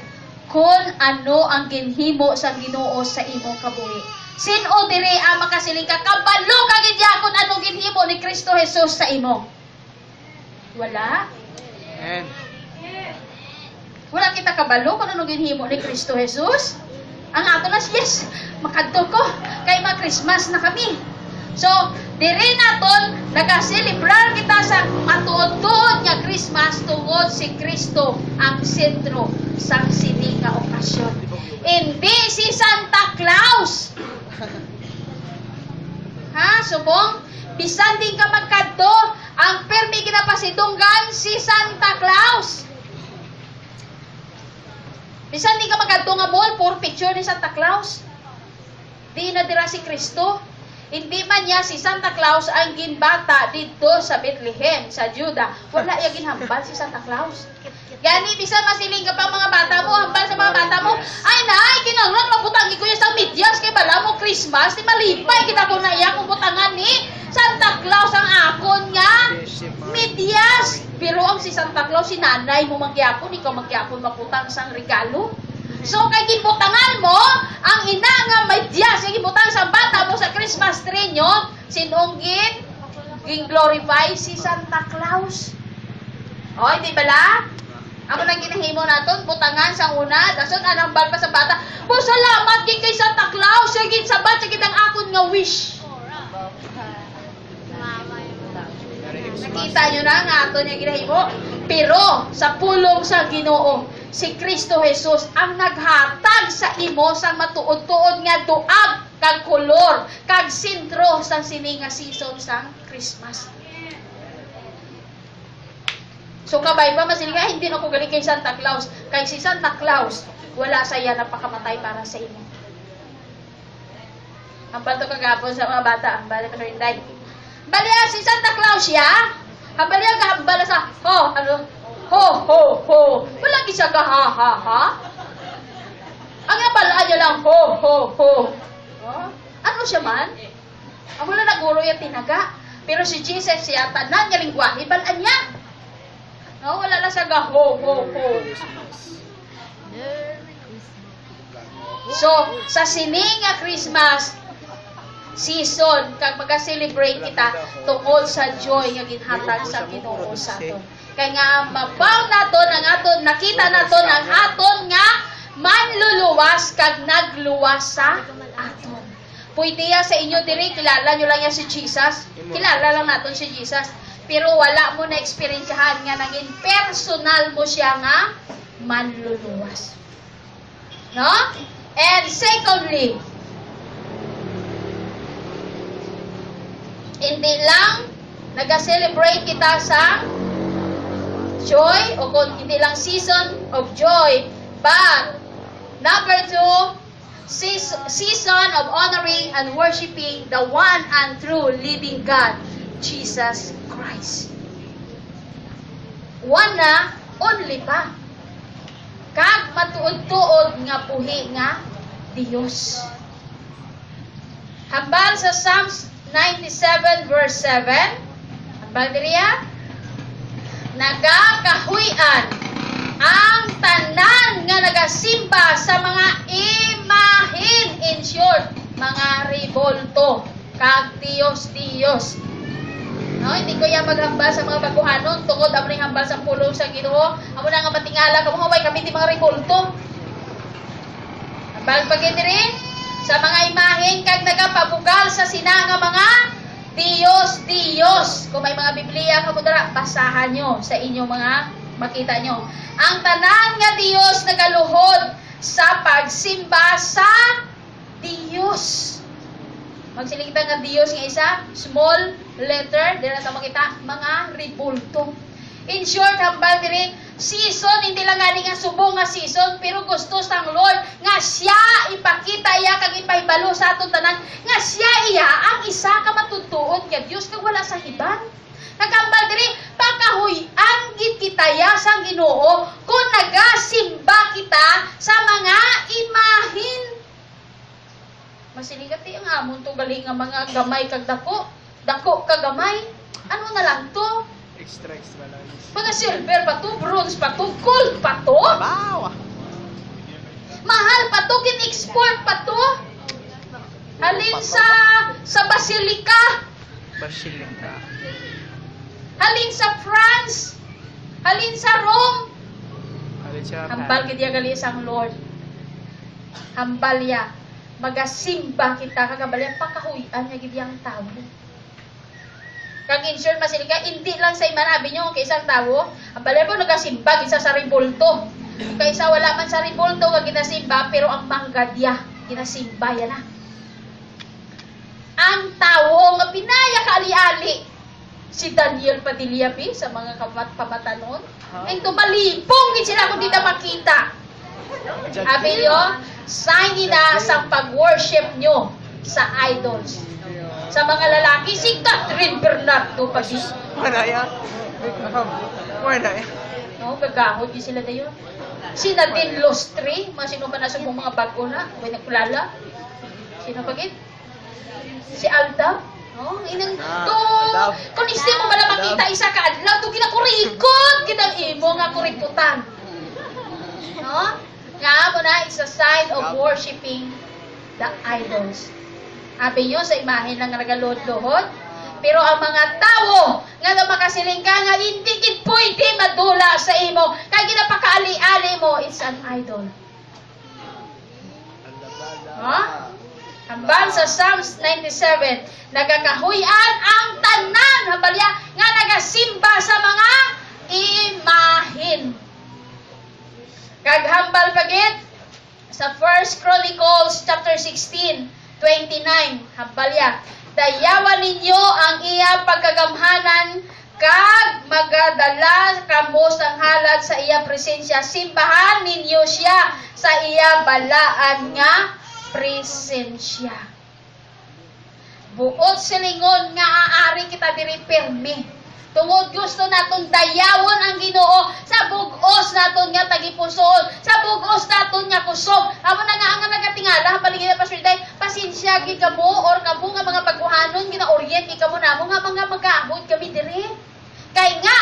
kung ano ang ginhimo sa Ginoo sa imong kabuhi. Sino diri ang makasiling ka, kabalo ka gidyakon anong ginhimo ni Kristo Jesus sa imo? Wala. Amen. Wala kita kabalo kung anong ginhimo ni Kristo Jesus. Ang ato na, yes, makadto ko, kay mag-Christmas na kami. So, diri naton, nagasilibrar kita sa matuod-tuod nga Christmas tungod si Kristo ang sentro sa sini nga okasyon. Hindi si Santa Claus. Ha, subong, bisan din ka magkadto, ang permi ginapasidunggan si Santa Claus. Bisan di ka magkadto nga mall, puro picture ni Santa Claus. Di na dira si Kristo. Hindi man niya si Santa Claus ang ginbata dito sa Bethlehem, sa Juda. Wala yung ginhambal si Santa Claus. Gani, bisan masiling ka pa mga bata mo, hambal sa mga bata mo, ay nay, kinanglan, mabutangi ko yung sa medyas, kay bala mo Christmas, di malipay, kita ko na iya, kung butangan ni Santa Claus ang akon nga medyas. Pero ang si Santa Claus, si nanay mo magyapon, ikaw magyapon maputang sang regalo. So, kay gibutangan mo, ang ina nga medyas, yung gibutang sa bata mo sa Christmas tree nyo, sinong gin-glorify si Santa Claus. O, hindi bala? Ako nang ginahimo naton, butangan sa una, dason anambal pa sa bata. Po, salamat gid kay Santa Claus, sige sabat sige ang akon nga wish. Nakita nyo na nga ato niya ginahimo. Pero sa pulong sa Ginoo, si Kristo Jesus ang naghatag sa imo sa matuod-tuod nga duag kag kolor kag sentro sa sini nga season sa Christmas. So kabay pa masiling hindi na ko gali kay Santa Claus. Kay si Santa Claus wala saya napakamatay para sa imo. Hambal to kagapon sa mga bata, hambal to rinday. Balya si Santa Claus ya. Hambal ya kahambal sa ho. Wala gisa ka ha. Ang abalaan niya lang ho. Oh? Ano siya man? Ang wala naguro yung tinaga. Pero si Jesus siya tanan nga lingwahe balaan niya. No, wala lang sa ho. So, sa sining nga Christmas season, kag maga-celebrate kita tungkol sa joy nga ginhatag sa Ginoo sa aton. Kay nga mabaw naton ang aton, nakita naton ang aton nga manluluwas kag nagluwas sa aton. Pwede ya sa inyo diri, kilala nyo lang yan si Jesus. Kilala lang naton si Jesus. Pero wala mo na experiencehan nga naging personal mo siya nga manluluwas. No? And secondly, hindi lang nag-celebrate kita sa joy o kung hindi lang season of joy, but number 2, season of honoring and worshiping the one and true living God, Jesus Christ. One na, only pa. Kag matuod-tuod nga buhi nga Dios. Hambal sa Psalms 97 verse 7. Hambal diriya. Nagakahuyan ang tanan nga nagasimba sa mga imahin, in short, mga ribolto, kag Diyos. No, hindi ko yan maghambal sa mga baguhanon tungod amo ning hambal sa pulong sa Ginoo. Amo na nga matingala kamo huway kami di mga ribolto. Hambal pagid diri sa mga imahin kag nagapabugal sa sinanga mga Diyos. Kung may mga Biblia kamo dira, basahan nyo sa inyong mga makita nyo. Ang tanan nga Dios nagaluhod sa pagsimba sa Dios. Magsilingta nga Dios nga isa, small letter, dira ta makita mga ribulto. In short, hambal diri, season, hindi lang nga subong nga season, pero gusto sang Lord nga siya ipakita iya kag ipahibalo sa aton tanan nga siya iya ang isa ka matutuod nga Dios kag wala sa iban. Nagambal diri, pakahuy-an gid kita ya sang Ginoo kung nagasimba kita sa mga imahin. Masinigati ang amon to galing nga mga gamay kag dako kag gamay. Ano na lang to? Extra lang. Mga silver pa to, bronze pa to, gold pa to. Wow! Mahal pa to, kin-export pa to. Halin sa Basilica. Halin sa France. Halin sa Rome. Hambal kiti gali sang Lord. Hambal ya. Magasimba kita kagabalya pakahuyan niya gid yang tawo. Kag insure Basilica, hindi lang sa imanabi nyo kay isang tao, ang balay po nagasimbag isa sa ribulto. Kaysa wala man sa ribulto kag ginasimba, pero ang manggadya, ginasimba yan na. Ang tao nga pinaya kaali-ali, si Daniel Padilla sa mga pamatanon, ay tumalipong gid sila kung di na makita. Sabi nyo, sign na sa pag-worship nyo sa idols. Sa mga lalaki, si Catherine Bernardo pa siya. Wala yan. No, gagahod yun sila na yun. Si Nadine Lostri, sino pa nasa mga bago na, may nagkulala. Sino pa gid? Si Aldab. No, inang to. Kung hindi mo bala makita isa ka adlaw, to ginakurikot, kitang imo nga kuriputan. No? Nga mo na, it's a sign of worshiping the idols. Abi nyo sa imahin lang nagaluhod-luhod. Pero ang mga tao nga makasiling ka nga hindi gid pwede madula sa imo. Kaya ginapakaali-ali mo, it's an idol. Huh? Hambal sa Psalms 97, nagakahuyan ang tanan, hambalya, nga nagasimba sa mga imahin. Kaghambal pagit sa 1 Chronicles chapter 16, 29, hambalya, dayawan ninyo ang iya pagkagamhanan kag magadala kamo sang halad sa iya presensya. Simbahan ninyo siya sa iya balaan nga presensya. Buot silingon nga aari kita diri pirmi. Tungod gusto naton dayawon ang Ginoo sa bugos naton nga tagipusoon, sa bugos naton nga kusog. Amo na nga ang nagatingala paligid na Pastor Day, pasensya gi kamo or kamo nga mga baguhanon gina-orient gi kamo namo nga mga magahod kami diri. Kay nga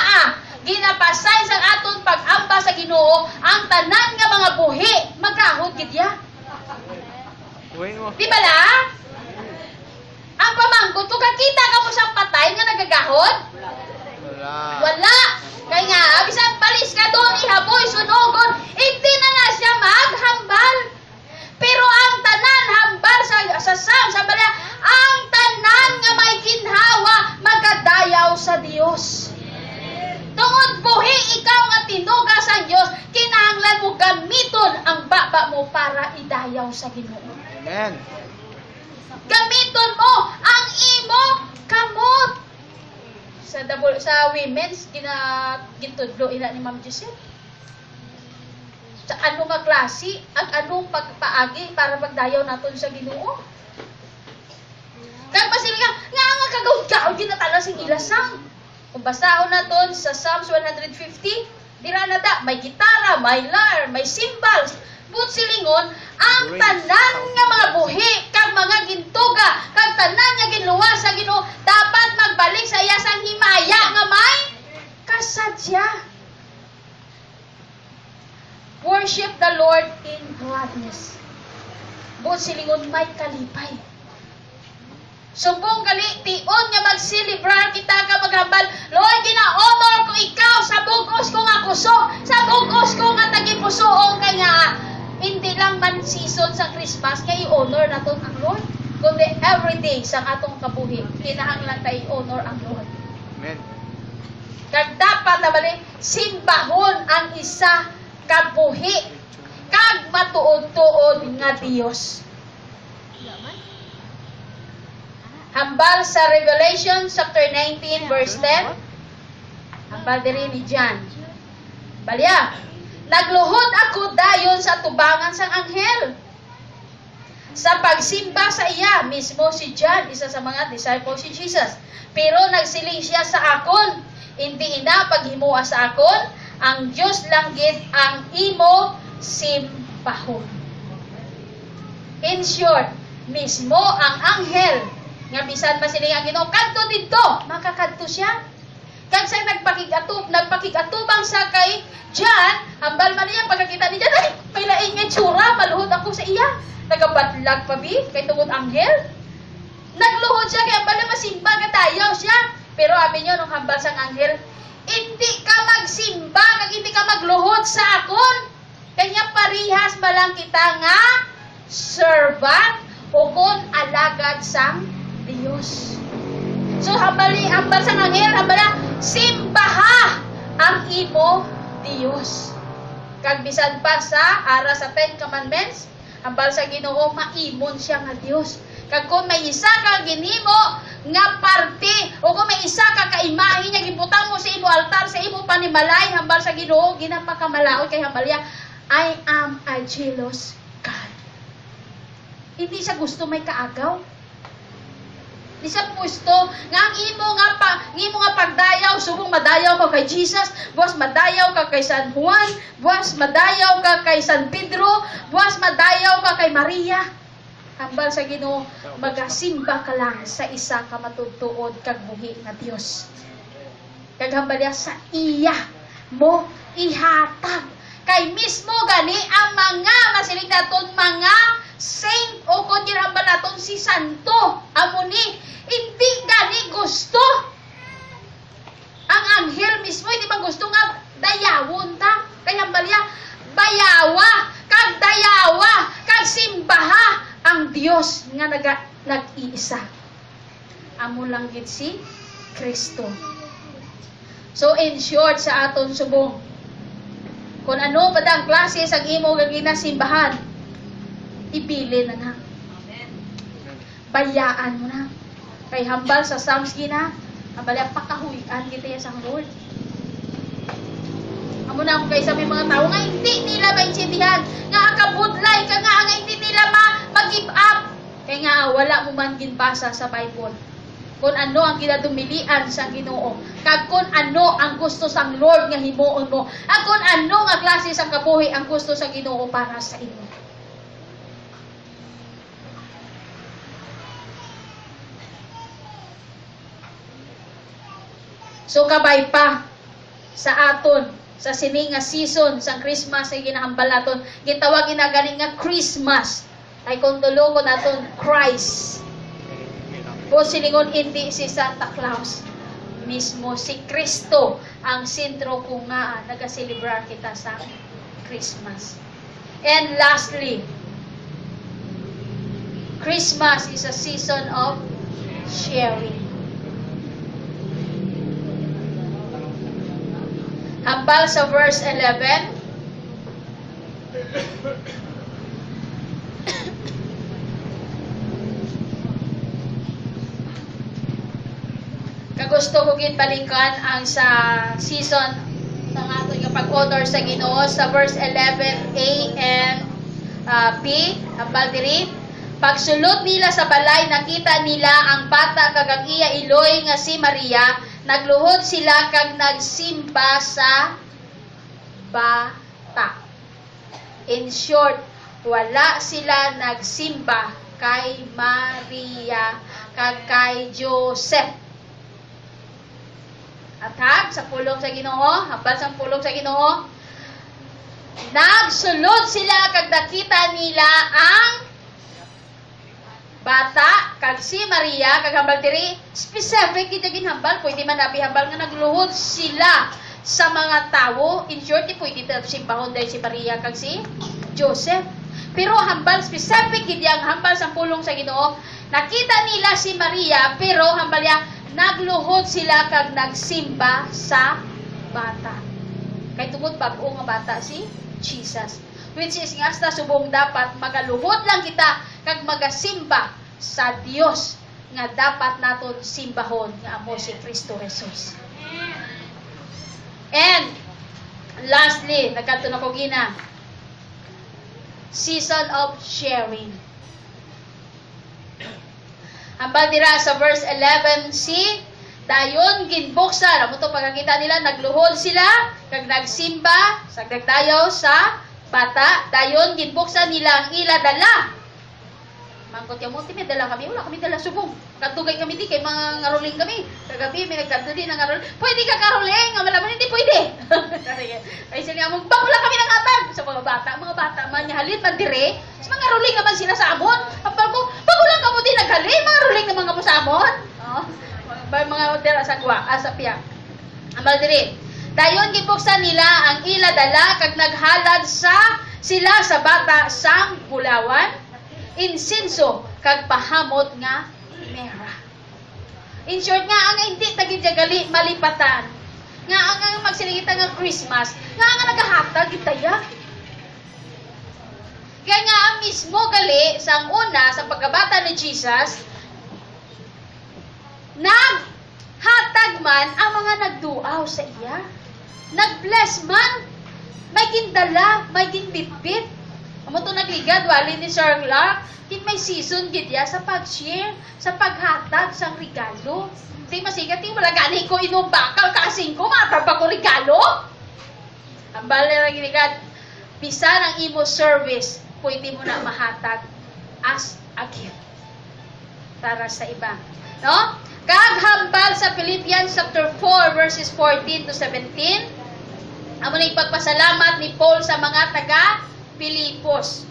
ginapasay sa aton pag-amba sa Ginoo ang tanan nga mga buhi magahod gid ya. Uwing mo. Di bala? Ang pamangkot ko kakita ka mo sa patay nga nagagahod? Wala. Wala. Kaya nga, bisan palis ka doon, ihaboy, sunugon, hindi na siya maghambal. Pero ang tanan hambal sa balya, ang tanan nga may ginhawa, magadayaw sa Dios. Tungod buhi ikaw nga tinuga sa Dios, kinahanglan mo gamiton ang baba mo para idayaw sa Ginoo. Amen. Gamiton mo ang imo kamot. Sa women's gintudlo ina ni Ma'am Giselle. Sa ano nga klase at anong pagpaagi para pagdayaw naton sa Ginoo. Kag pasili nga kagawd-gawd ginatala sing ilasang. Kung basahon naton sa Psalms 150, dira na da may gitara, may lyre, may cymbals. But silingon ang tanan nga mga buhi kag mga gintuga kag tanan nga ginluwas sa Ginoo dapat magbalik sa iya sang himaya nga may kasadya. Worship the Lord in gladness. But silingon may kalipay. Sumbong gali tion nga magsilibrar kita ka maghambal. Lord, gina-honor ko ikaw sa bugos ko nga kusog, sa bugos ko nga tagipusoong kay nga hindi lang man season sa Christmas kay i-honor naton ang Lord, kundi everyday sa atong kabuhi kinahanglan tayo i-honor ang Lord. Amen. Kag dapat na bali simbahon ang isa kabuhi kag matuod-tuod nga Dios. Hambal sa Revelation chapter 19 verse 10. Hambal diri ni John. Balya. Nagluhod ako dayon sa tubangan sang anghel. Sa pagsimba sa iya, mismo si John, isa sa mga disciples si Jesus. Pero nagsiling siya sa akon, hindi ina paghimua sa akon, ang Diyos lang gid ang imo simbahon. In short, mismo ang anghel, nga bisan masiling ang Ginoo kadto didto, makakadto siya. Kag sa nagpakig-atubang sa kay John, hambal man niya pagkakita ni John, ay, may laing nga tsura, maluhod ako sa iya. Nagabatlag pa bi, kay tungod anghel. Nagluhod siya, kaya hambal na masimba, katayaw siya. Pero abi niyo, nung hambal sang anghel, hindi ka magsimba, kag hindi ka magluhod sa akon. Kanya parihas balang kita nga servant o kon alagad sang Dios. So, hambal sang anghel, hambal na, simbaha ang imo Dios. Kag bisan pa sa ara sa 10 commandments, hambal sa Ginoo maimon siya nga Dios. Kag kung may isa ka ginimo nga parte o kung may isa ka kaimahe nga gibutang mo sa imo altar sa imo panimalay, hambal sa Ginoo ginapakamalaot kay hambal ya, I am a jealous God. Hindi siya gusto may kaagaw. Di sa pusto nga ang imo nga pagdayaw subong madayaw ka kay Jesus, buwas madayaw ka kay San Juan, buwas madayaw ka kay San Pedro, buwas madayaw ka kay Maria. Hambal sa Ginoo magasimba ka lang sa isa ka matutuod kag buhi nga Dios. Kag hambal sa iya mo ihatag kay mismo gani ang mga masiling naton mga saint o kung hambal naton si santo amuni hindi gani gusto ang anghel mismo hindi man gusto nga dayawon ta kay hambal bayawa kag dayawa kag simbaha ang Dios nga nag-iisa amo lang gid si Kristo. So in short sa aton subong kung ano ba ang klase sa imo ginasimbahan, ipili na nga. Bayaan mo na. Kay hambal sa Psalms gina, Ang bali pakahuyan kita ya sa Lord. Amo na kay sa may mga tao nga hindi nila maintindihan, nga kabudlay ka nga hindi nila mag-give up. Kaya nga wala mo man ginbasa sa Bible. Kung ano ang ginadumilian sa Ginoo, kag kung ano ang gusto sang Lord nga himuon mo, at kung ano nga klase sa kabuhi ang gusto sa Ginoo para sa inyo. So kabay pa sa aton sa sini nga season sa Christmas ay ginahambal naton, gitawag ginagani nga Christmas. Ay kung tulungon naton Christ. O silingon hindi si Santa Claus, mismo si Kristo ang sentro kung nga nagaselebrar kita sa Christmas. And lastly, Christmas is a season of sharing. Hambal sa verse 11. Kagusto ko balikan ang sa season ng ating pag-honor sa Ginoo sa verse 11a and b. Hambal diri. Pagsulod nila sa balay, nakita nila ang bata kag ang iya iloy nga si Maria. Nagluhod sila kag nagsimba sa bata. In short, wala sila nagsimba kay Maria kag kay Joseph. At sa pulong sa Ginoo, hambal sa pulong sa Ginoo, nagsulod sila kag nakita nila ang bata kag si Maria kag hambal diri specific kita ginhambal, pwede man nabi hambal nga nagluhod sila sa mga tawo. In short, pwede ta simbahon dahil si Maria kag si Joseph. Pero hambal specific gid ang hambal sa pulong sa Ginoo, nakita nila si Maria pero hambal ya nagluhod sila kag nagsimba sa bata. Kay tungod bag-o nga bata si Jesus. Which is nga sa subong dapat magaluhod lang kita kag magasimba sa Dios nga dapat naton simbahon nga amo si Kristo Jesus. And lastly, nagkanto na ko gina, season of sharing. Hambal dira sa verse 11c, dayon ginbuksan, amo to pagkakita nila, nagluhod sila kag nagsimba sa nagdayaw sa bata, dayon ginbuksan nila ang ila dala. Mangkot ya mo, may dala kami, wala kami dala subong. Katugay kami di, kay mga ngaruling kami. Kagabi, may nagkanto din ng ngaruling. Pwede ka karuling, nga malaman, hindi pwede. Ay siya nga, wala kami ng atag sa mga bata man, halin man dire, sa mga ngaruling naman sila sa amon. Kapag ko, pagulang ka mo din naghalin, mga ngaruling naman ka mo sa amon. Oh, mga dala sa kuwa, sa piyak. Amal dire. Dayon gibuksan nila ang ila dala kag naghalad sila sa bata sang bulawan, insenso kag pahamot nga mera. In short nga ang hindi tagid gali malipatan. Nga ang magsilingita nga Christmas, nga ang nagahatag gitaya. Kaya nga ang mismo gali sang una sa pagkabata ni Jesus, naghatag man ang mga nagduaw sa iya. Nag-bless man, may gindala, may ginbitbit. Amo to nagligad, wali ni Sir Clark, may season gidya sa pag-share, sa paghatag sang regalo. Di masigat, wala gani ko inumbakal kasing ko, matabak ko regalo. Ang bala na giligad, bisan ang imo service, pwede mo na mahatag as a gift para sa iba. No? Kaghambal sa Philippians chapter 4 verses 14 to 17. Amo na ipagpasalamat ni Paul sa mga taga Pilipos.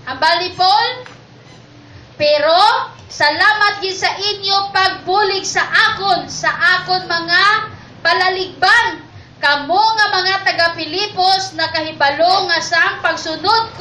Hambal ni Paul, pero salamat gid sa inyo pagbulig sa akon mga palaligban. Kamo nga mga taga Pilipos nakahibalo nga sang pagsugod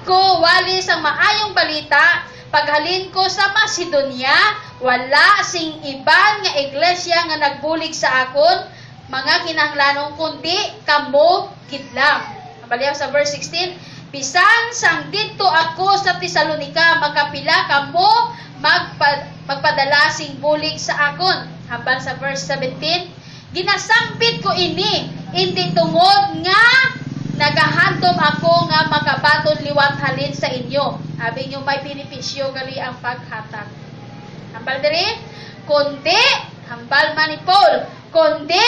ko wali sang maayong balita, paghalin ko sa Macedonia, wala sing iban nga iglesia nga nagbulig sa akon mga kinahanglanon kundi kamo gid lang. Baliw sa verse 16, bisan sang didto ako sa Tesalonica, makapila kamo magpadala sing bulig sa akon. Hambal sa verse 17, ginasangpit ko ini, hindi tungod nga nagahandom ako nga makabaton liwat halin sa inyo. Sabi nyo, may benepisyo gali ang paghatag. Hambal diri, kundi, hambal man ni Paul, kundi,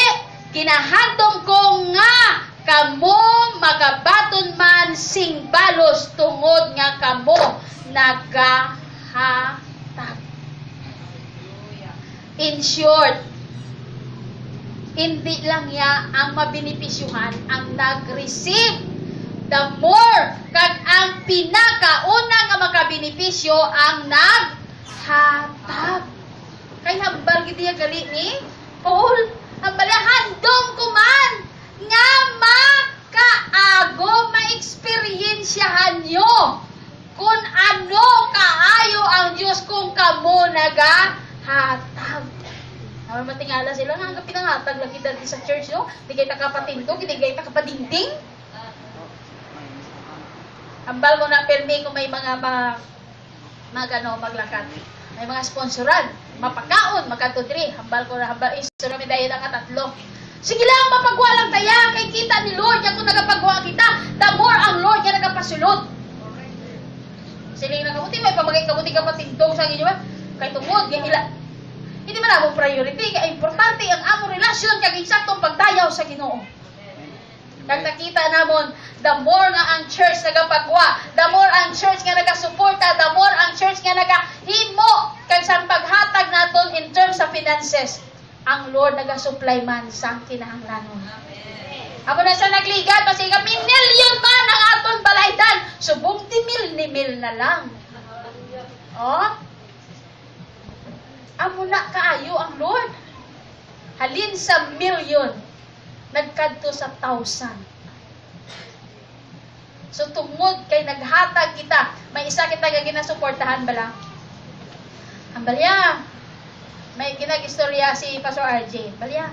ginahandom ko nga kamo makabaton man sing balos tungod nga kamo nagahatag. In short, hindi lang ya ang mabinipisyuhan ang nag-receive. The more, kag ang pinakauna nga makabinipisyo ang naghatag. Kay hambal giti gali ni Paul, hambal handom ko man nga makaago ma-eksperyensyahan nyo kung ano kaayo ang Diyos kung kamo nagahatag. Naman matingala sila nga hanggang pinangatag lagi dati sa church, no? Di kayo takapatindog, di kayo takapadingding. Hambal mo na permi kung may mga maglakad. May mga sponsoran, mapakaon, magkatudri. Hambal ko na, isura may dahil ang tatlo. Sige lang, mapagwa lang taya, kay kita ni Lord, yan kung nagapagwa kita, the more ang Lord yan nagapasulot. Siling na kabuti, may pamagay kabuti kapatindog sa inyo, kay tungod, kay ila. Hindi man among priority, kaya importante ang among relasyon kag eksaktong pagdayaw sa Ginoo. Kag nakita namon, the more nga ang church nagapagwa, the more ang church nga nagasuporta, the more ang church nga nagahimo kag sang paghatag naton in terms of finances, ang Lord nagasupply man sa kinahanglanon. Amo na siya nagligat, kasi kami million man ang aton balaydan, subong ni mil na lang. Oh? Amo na kaayo ang Lord. Halin sa million, nagkadto sa 1,000. So tungod kay naghatag kita, may isa kita nga ginasuportahan bala. Ang balya, may ginag-istorya si Pastor RJ. Balya,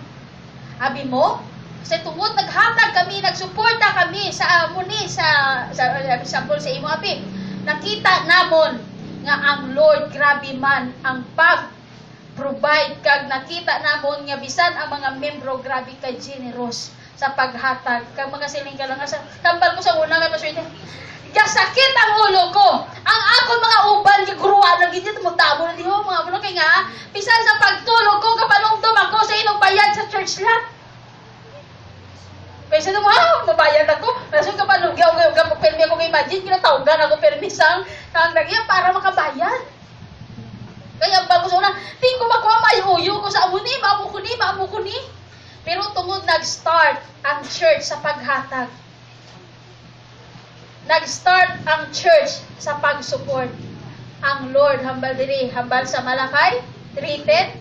abi mo, kasi tungod naghatag kami, nagsuporta kami sa amuni, sa example sa imo abi. Nakita namon nga ang Lord grabe man ang provide kag nakita namon nga bisan ang mga membro grabe kay generous sa paghatag kag mga siling ka lang sa tambal ko sa una nga pastor gasakit ang ulo ko ang akon mga uban nga gruwa na gid mo tabo na diho mga bulo kay nga bisan sa pagtulog ko kapalungdom ako sa inyong bayad sa church lot kaya sa mabayad ako rason kapalunggaw permi ako imagine ginatawgan ako permisang ang nagya para makabayad. Kaya bago sa una, di ko makuha maiuyo ko sa amuni, maamu ko ni. Pero tungod nag-start ang church sa paghatag. Nag-start ang church sa pag-support. Ang Lord, hambal diri, hambal sa Malakay, 3:10.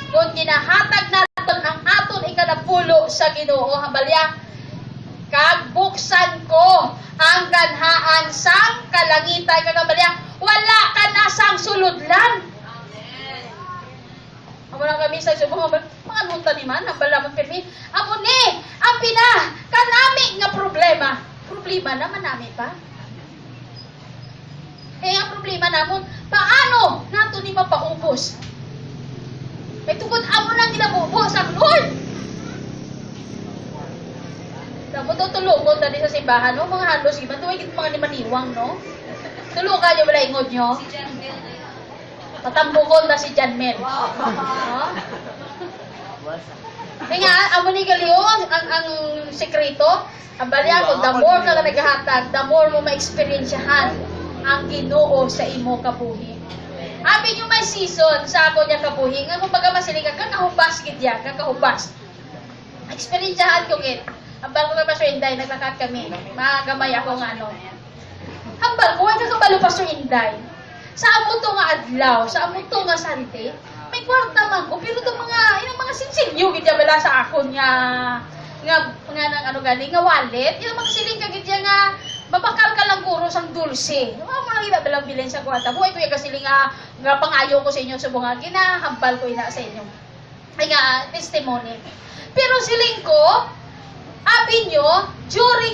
Kung ginahatag natin ang aton ikanapulo sa Ginoo, hambalya, kagbuksan ko ang ganhaan sang kalangitan, kagambalya, wala ka na sang suludlan. Amo na kami sa subong mga nunta ni man, hambal lamang permi. Amo ni, ang kanami nga problema. Problema naman namin pa. Ang problema namon, paano nato ni mapaubos? May tungkol amo nang ginabubos ang Lord. Dapat tutulungon tadi sa simbahan, no? Mga halos, iba ito ay mga nimaniwang, no? Tulungan niyo wala ingod niyo. Si John Bell na yun. Patambukon na si John Mel. Kaya amo ni Galio, ang sekreto, ang balya ko, the more ka naghahatag, the more mo ma-experiensyahan ang Ginoo sa imo kabuhi. Abi nyo may season sa ako niya kabuhi, nga kung baga masiligan, kakahubas gid yan, kakahubas. Experiensyahan ko gid. Hambal ko kay Pastor Inday, naglakat kami. Magamay ako nga ano. Hambal ko, ay kakabalo Pastor Inday. Sa amo to nga adlaw, sa amo to nga sante, may kwarta man ko, pero itong mga sinsilyo, gidya bala sa akon nga nang ano gali, nga wallet, yung mga siling ka gidya nga, mabakal ka lang kuros ang dulce. Mo lang ina dalang bilin sa kwarta. Buhay ko yung kasiling nga pangayo ko sa inyo sa bunga, ginahambal ko ina sa inyo. Ay nga, testimony. Pero siling ko, abi nyo, during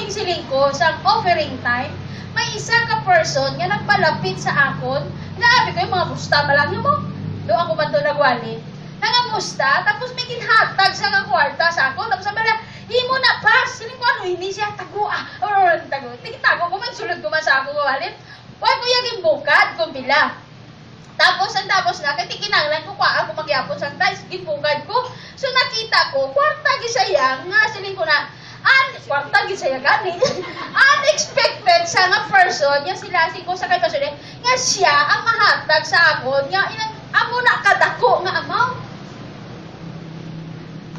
siling ko, sa offering time, may isa ka person nga nagpalapit sa akon Nabi ko yung mga musta malang mo. Doon ako ba ito nagwali? Nangamusta, tapos may kinhatag sa nga kwarta sa ako. Tapos sabi na, himo na pas. Siling ko ano, hindi siya tago. Tago. Tigitago ko man, sulod ko man sa ako kawalit. Huwag ko yung bukad kung bila. Tapos na, kaya tikinanglan ko kwa ako magyapon sa tayo, gibukad ko. So nakita ko, kwarta gisayang, nga siling ko na, kwarta gisaya gani. Unexpected sa nga person, yung silasing ko sa kay Pastor, nga siya ang mahatag sa ako, nga amo na kadako nga amaw.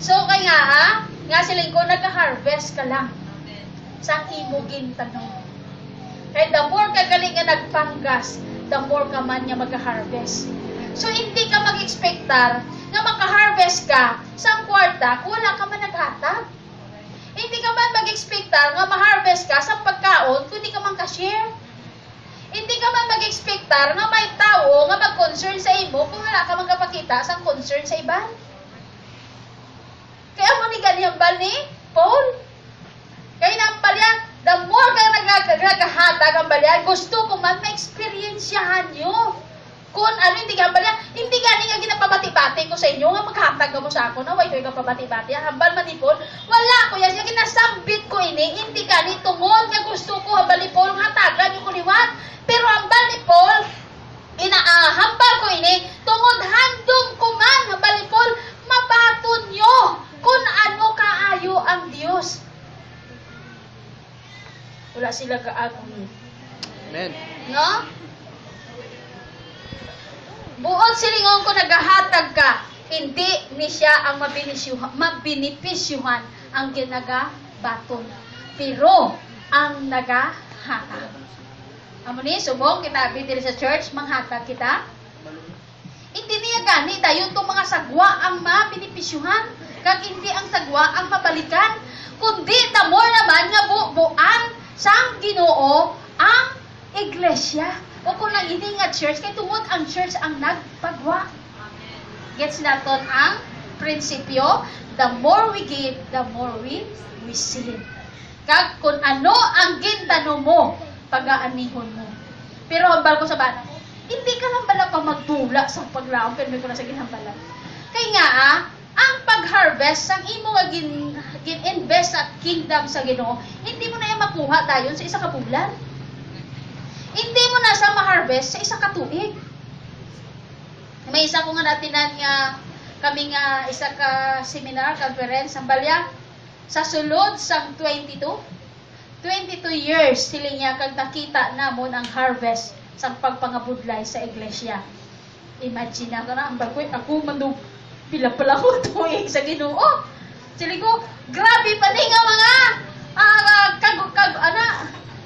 So kaya nga siling ko, nagka-harvest ka lang sa imugin tanong. Kaya the more ka galing nga nagpanggas, the more ka man nga mag-harvest. So, hindi ka mag-expectar na maka-harvest ka sa kwarta kung wala ka man naghatag. Hindi ka man mag-expectar na ma-harvest ka sa pagkaon kung hindi ka man ka-share. Hindi ka man mag-expectar na may tao nga mag-concern sa imo kung wala ka man kapakita sa concern sa iba. Kaya mo ni ganyan ba ni Paul? Kaya nang palyan, the more ka naghahatag ang balyan, gusto ko man ma-experiensyahan nyo. Kung ano, hindi ka balyan, hindi gani nga ginapabati-bati ko sa inyo, nga maghatag ka mo sa ako, na wait, ka pabati-bati, hambal manipol, wala ko yan, yung ginasambit ko ini, hindi gani tungod, nga gusto ko, hambal ni Paul, hatagan yung kuliwat. Pero hambal ni Paul, hambal ko ini, tungod handong ko man, hambal ni Paul, mabaton nyo, kung ano kaayo ang Diyos. Wala sila kaagong. Amen. No? Buod silingon ko nagahatag ka, hindi ni siya ang mabinipisyuhan ang ginagabaton. Pero ang nagahatag. Amo ni, subong kita diri sa church, manghatag kita. Hindi niya gani, dayon itong mga sagwa ang mabinipisyuhan, kag hindi ang sagwa ang mabalikan, kundi the more naman nga buuan sang Ginoo ang iglesia. O kung nang hindi nga church, kay tungod ang church ang nagpagwa. Gets naton ang prinsipyo, the more we give, the more we receive. Kag kung ano ang gindano mo, pag-aanihon mo. Pero hambal ko sa bana, hindi ka lang bala pa magtula sa paglaom, pero may ko na sa ginhambalan. Kaya nga, ang pag-harvest, ang imo nga gin-invest sa kingdom sa Ginoo, hindi mo na yung makuha dayon sa isa ka bulan. Hindi mo na sa ma-harvest sa isa ka tuig. May isa ko nga natinan nga, kami nga isa ka seminar, conference, ang balya, sa sulod sang 22 years sila niya kag nakita namon ang harvest sa pagpangabudlay sa iglesia. Imagine na ka na, ang bagoy, ako mandog, pila pala ko tuig sa Ginoo. Sili ko, grabe pa ni nga mga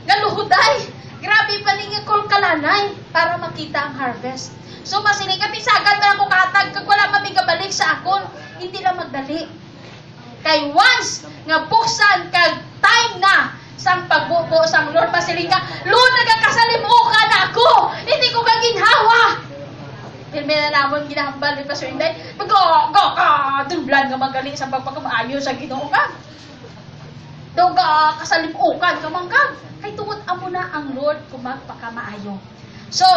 galuhuday. Grabe pa ni nga kulkalanay para makita ang harvest. So masiling kami sagad man ako katag kag wala mamigabalik sa akon, hindi lang magdali. Kay once nga buksan kag time na sang pagbubo sang Lord masiling ka, Lord nagakasalimukan na ako. Hindi ko ka ginhawa. Pirmi na namon ginahambal ni Pastor Inday. Dumblan nga magaling sa pagpagkamaayo sa Ginoo ka. Doga kasalimukan ka man ka. Kay tungod amo na ang Lord kung magpakamaayo. So,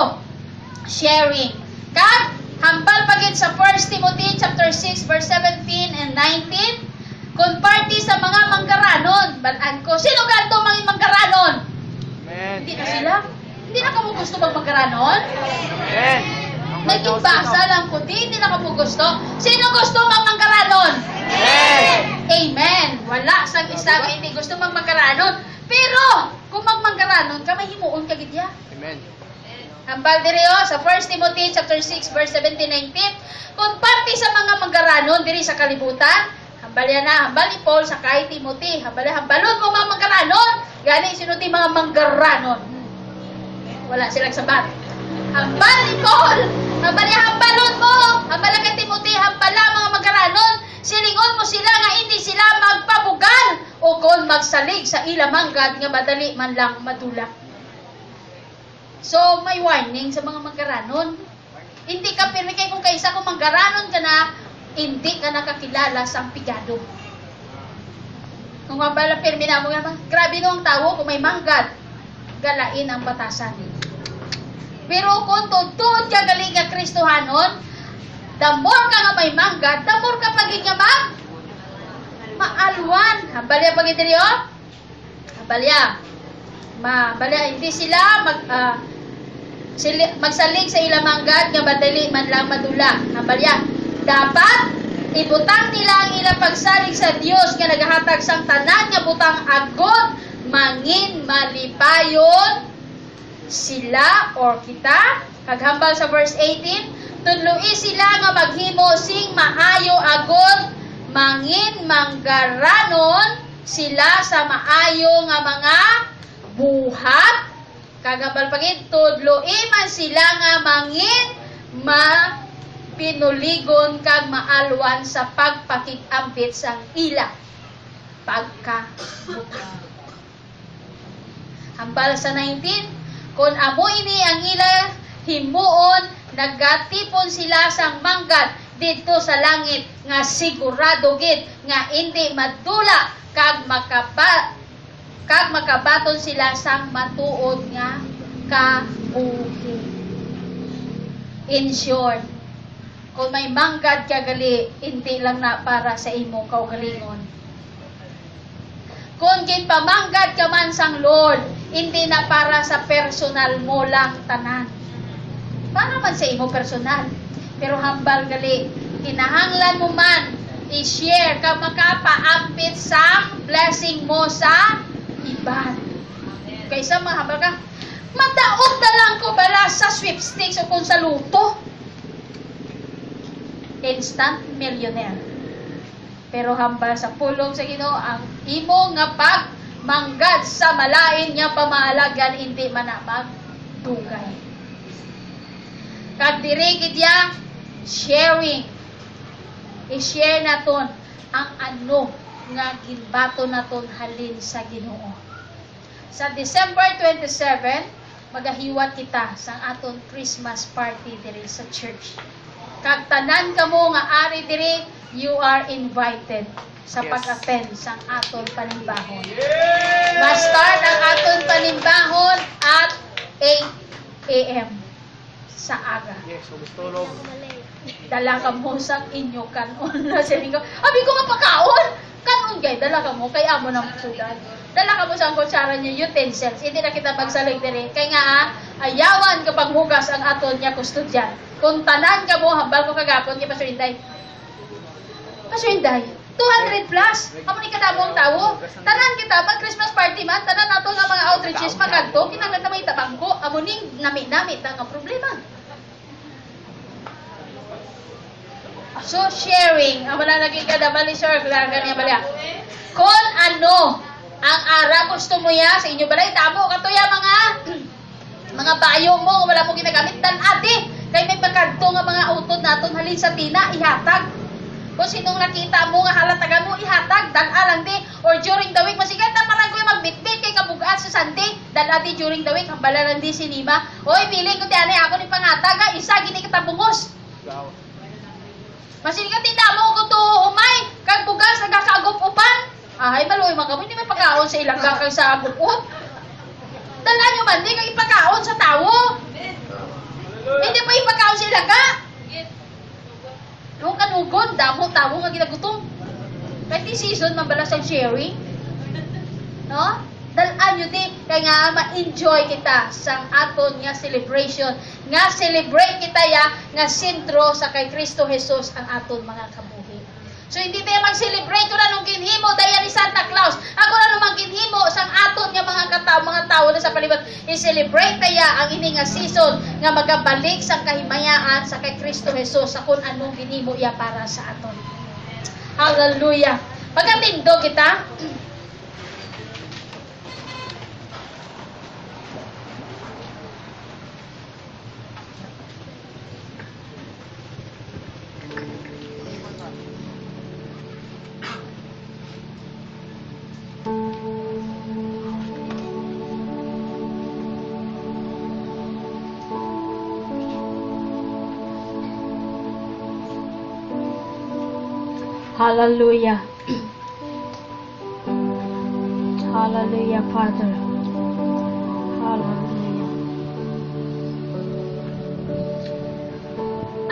sharing. Kag hambal pagid sa 1 Timothy chapter 6 verse 17 and 19. Kung party sa mga manggaranon, balaan ko, sino ganto mga manggaranon? Amen. Hindi na sila. Hindi na kamo gusto magmangaranon? Amen. Nagibasa lang ko, hindi na kamo gusto. Sino gusto magmangaranon? Amen. Amen. Wala sa isa hindi gusto magmangaranon. Pero, kung magmangaranon ka, may himuon ka gidya. Amen. Hambal diri sa 1 Timothy chapter 6 verse 17-19. Kung party sa mga manggaranon diri sa kalibutan, hambal yan na, hambal ni Paul sa kay Timothy. Hambalon mo mga manggaranon. Gani sinuti mga manggaranon. Wala silang sabat. Hambal ni Paul. Hambalon mo. Hambal kay Timothy. Hambala mga manggaranon. Silingon mo sila nga hindi sila magpabugal o kung magsalig sa ila manggad nga madali man lang madula. So, may warning sa mga manggaranon. Hindi ka pirmi kay kung kaisa kung manggaranon ka na, hindi ka nakakilala sa pigado. Kung mabala pirmi na mo nga, grabe no ang tao kung may manggad, galain ang batasan. Pero kung tuod ka gali nga Kristohanon, the more ka nga may manggad, the more ka pagig nga maalwan. Habalya pagid diri oh. Habalya. Balya hindi sila magsalig sa ilang manggad nga madali man lang madula. Habalya. Dapat ibutang nila ang ilang pagsalig sa Dios nga nagahatag sang tanan nga butang agod mangin malipayon sila or kita. Kaghambal sa verse 18, tudloi sila nga maghimo sing maayo agod mangin manggaranon sila sa maayo nga mga buhat. Kagambal pagid, tudloi man sila nga mangin pinuligon kag maalwan sa pagpakikampit sang ila pagkabuta. Hambal sa 19, kung amo ini ang ila himuon, nagatipon sila sang manggad dito sa langit nga sigurado gid nga hindi madula kag makabaton sila sang matuod nga kabuhi. In short, kung may manggad ka gali, hindi lang na para sa imong kaugalingon. Kung ginpamanggad ka man sang Lord, hindi na para sa personal mo lang tanan. Para man sa imo personal. Pero hambal gali, kinahanglan mo man i-share ka makapaampit sa blessing mo sa iban. Kaysa mahambal ka, madaog na lang ko bala sa sweepstakes o kung sa luto. Instant millionaire. Pero hambal sa pulong sa Ginoo ang imo nga pagmanggad sa malain nga pamaalagan hindi man na magdugay. Kag diri gidya sharing. I-share naton ang ano nga ginbato naton halin sa Ginoo. Sa December 27, magahiwat kita sa aton Christmas party diri sa church. Kag tanan kamo nga ari diri, you are invited sa pag-attend sang aton panimbahon. Ma-start ang aton panimbahon at 8 a.m. sa aga. Yes, gusto tulog. Dala ka mo sang inyo kanon na silingo. Abi ko nga pagkaon. Kanon gay, dala ka mo kay amo ng sudan. Dala ka mo sang kutsara niya utensils. Hindi na kita magsalig diri. Kay nga ayawan kapag hugas ang aton niya kustudyan. Kung tanan ka mo, hambal ko kagapon kay Pastor Inday. Pastor Inday, 200 plus. Amo ni kadamong tawo. Tanan kita mag Christmas party man, tanan nato nga mga outreaches magadto, kinahanglan na may tabangko. Amo ning nami-nami ta nga problema. So sharing, amo na lagi kada bali sir, kailangan niya bala. Kung ano ang ara gusto mo ya sa inyo balay tamo kato ya mga bayo mo wala mo ginagamit dan ate kay may pagkadto nga mga utod naton halin sa tina ihatag. Kung sinong nakita mo nga halatagan mo ihatag dan alang di or during the week masigat na parang ko magbitbit kay kabugat sa Sunday dan ate during the week hambalan di sinima. Oy pili ko ti ani ako ni pangatag ga isa gini kita bungos. Masigat ti damo ko to umay kag bugas nagakagop upan. Ay maluoy man kamo hindi may pagkaon sa ilang kag sa agupot. Dala nyo man di kag ipagkaon sa tawo. Hindi pa ipagkaon sa ilaga. Nung kanugon, damo tawo nga ginagutom. Kahit di season, mambala sa sharing. No? Dalaan nyo di, kaya nga ma-enjoy kita sa aton nga celebration. Nga celebrate kita ya, nga sentro sa kay Kristo Jesus ang aton mga kabuhi. So hindi tayo mag-celebrate ko na nung ginhimo daya ni Santa Claus. Ako na nung ginhimo sang aton nga mga tao na sa palibot. I-celebrate tayo ang ini nga season nga magabalik sa kahimayaan sa kay Kristo Jesus sa kung anong ginhimo iya para sa aton. Hallelujah. Pagkatindo kita. Hallelujah. Hallelujah, Father. Hallelujah.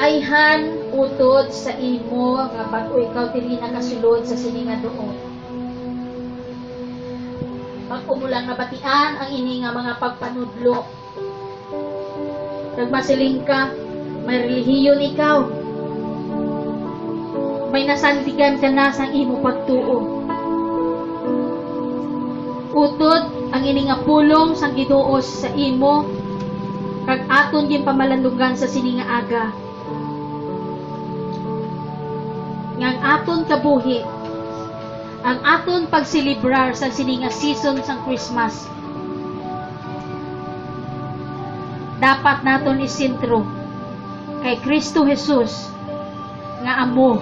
Ayhan utod sa imo nga bago ikaw dili nakasulod sa sini nga duot. Pag umulang nabatian ang ini nga mga pagpanudlo. Nagmasiling ka, may relihiyon ikaw. May nasandigan ka na sa imo pagtuo. Utod ang ini nga pulong sang Ginoo sa imo kag aton yung pamalandugan sa sini nga aga. Ngang aton kabuhi, ang aton pagsilibrar sa sini nga season sang Christmas. Dapat naton isentro kay Kristo Jesus nga amo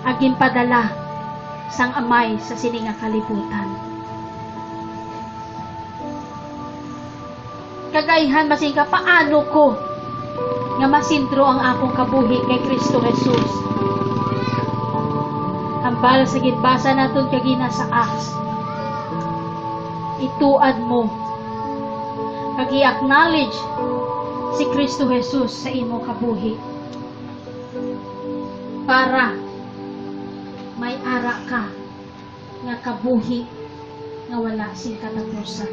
aging padala sang amay sa sini nga kalibutan. Kagayhan masing ka paano ko nga masintro ang akong kabuhi kay Kristo Jesus. Hambal sa gitbasa naton kagina sa Acts. Ituad mo kag i-acknowledge si Kristo Jesus sa imo kabuhi para may ara ka nga kabuhi nga wala sing katapusan.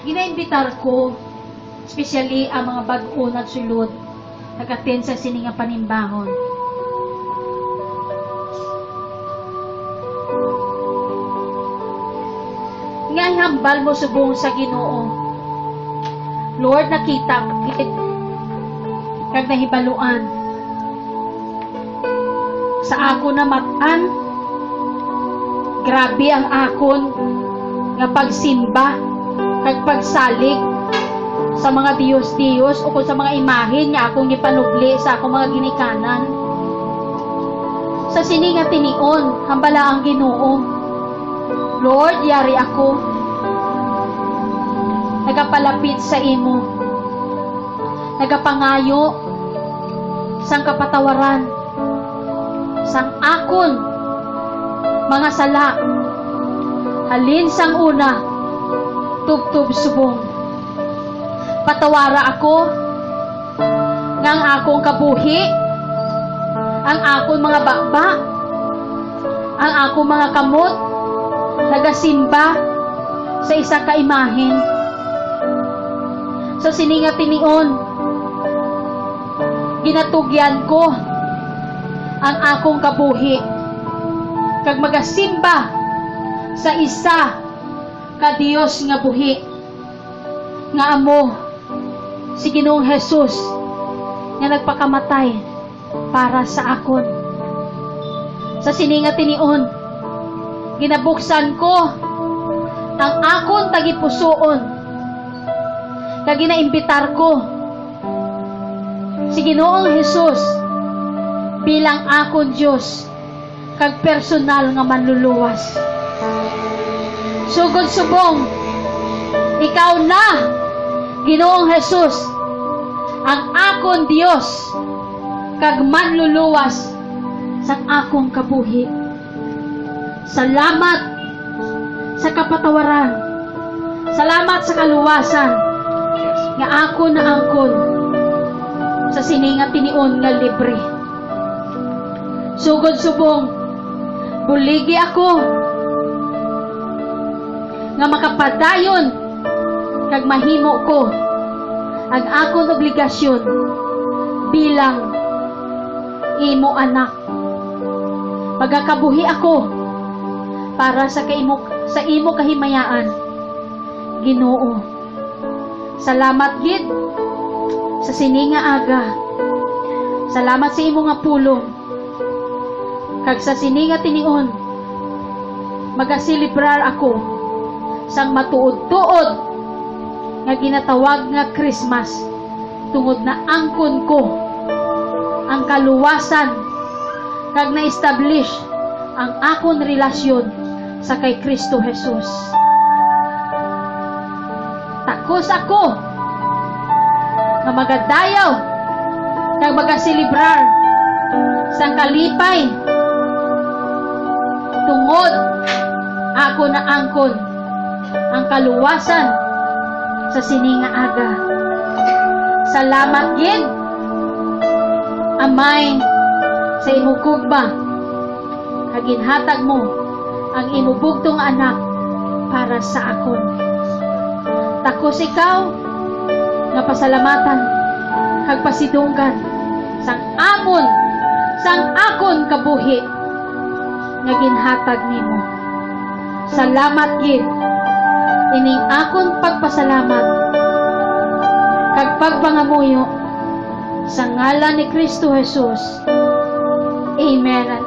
Ginaimbitar ko, especially ang mga bag-o nagsulod, nag-attend sa sini nga panimbahon. Nga hambal mo subong sa Ginoo. Lord, nakita kag nahibaluan sa ako na matan, grabe ang akon nga pagsimba kag pagsalig sa mga Diyos-Diyos o kung sa mga imahin nga akong gipanugli sa akong mga ginikanan. Sa sini nga tinion, hambala ang Ginoo. Lord, yari ako. Nagapalapit sa imo. Nagapangayo sang kapatawaran sang akon mga sala. Halin sang una, tubtub subong. Patawara ako ngang akong kabuhi, ang akong mga bakba, ang akong mga kamot, nagasimba sa isa ka imahen. Sa sininga tinion, ginatugyan ko ang akong kabuhi, kag magasimba sa isa ka Dios nga buhi nga amo si Ginoong Jesus nga nagpakamatay para sa akon. Sa sininga tinion, ginabuksan ko ang akon tagipusoon kag ginaimbitar ko si Ginoong Jesus bilang akon Dios kag personal nga manluluwas. Sugod subong, ikaw na, Ginoong Jesus, ang akon Dios kag manluluwas sa akong kabuhi. Salamat sa kapatawaran. Salamat sa kaluwasan nga ako na angkon sa sininga tinion nga libre. Sugod subong, buligi ako nga makapadayon kag mahimo ko ang akong obligasyon bilang imo anak. Magakabuhi ako para sa imo kahimayaan, Ginoo. Salamat gid sa sininga aga. Salamat sa imo nga pulong. Kag sa sininga tinion, magasilibrar ako sang matuod-tuod nga ginatawag nga Christmas tungod na angkon ko ang kaluwasan kag na-establish ang akon relasyon sa kay Kristo Jesus. Takos ako nga magadayaw kag magasilibrar sang kalipay tungod ako na angkon ang kaluwasan sa sininga aga. Salamat gid, Amay, sa imong gugma. Kaginhatag mo ang imubugtong anak para sa akon. Takos ikaw nga pasalamatan kag pasidunggan sang akon kabuhi nga ginhatag nimo. Salamat gid ining akon pagpasalamat kag pagpangamuyo sa ngalan ni Kristo Jesus. Amen.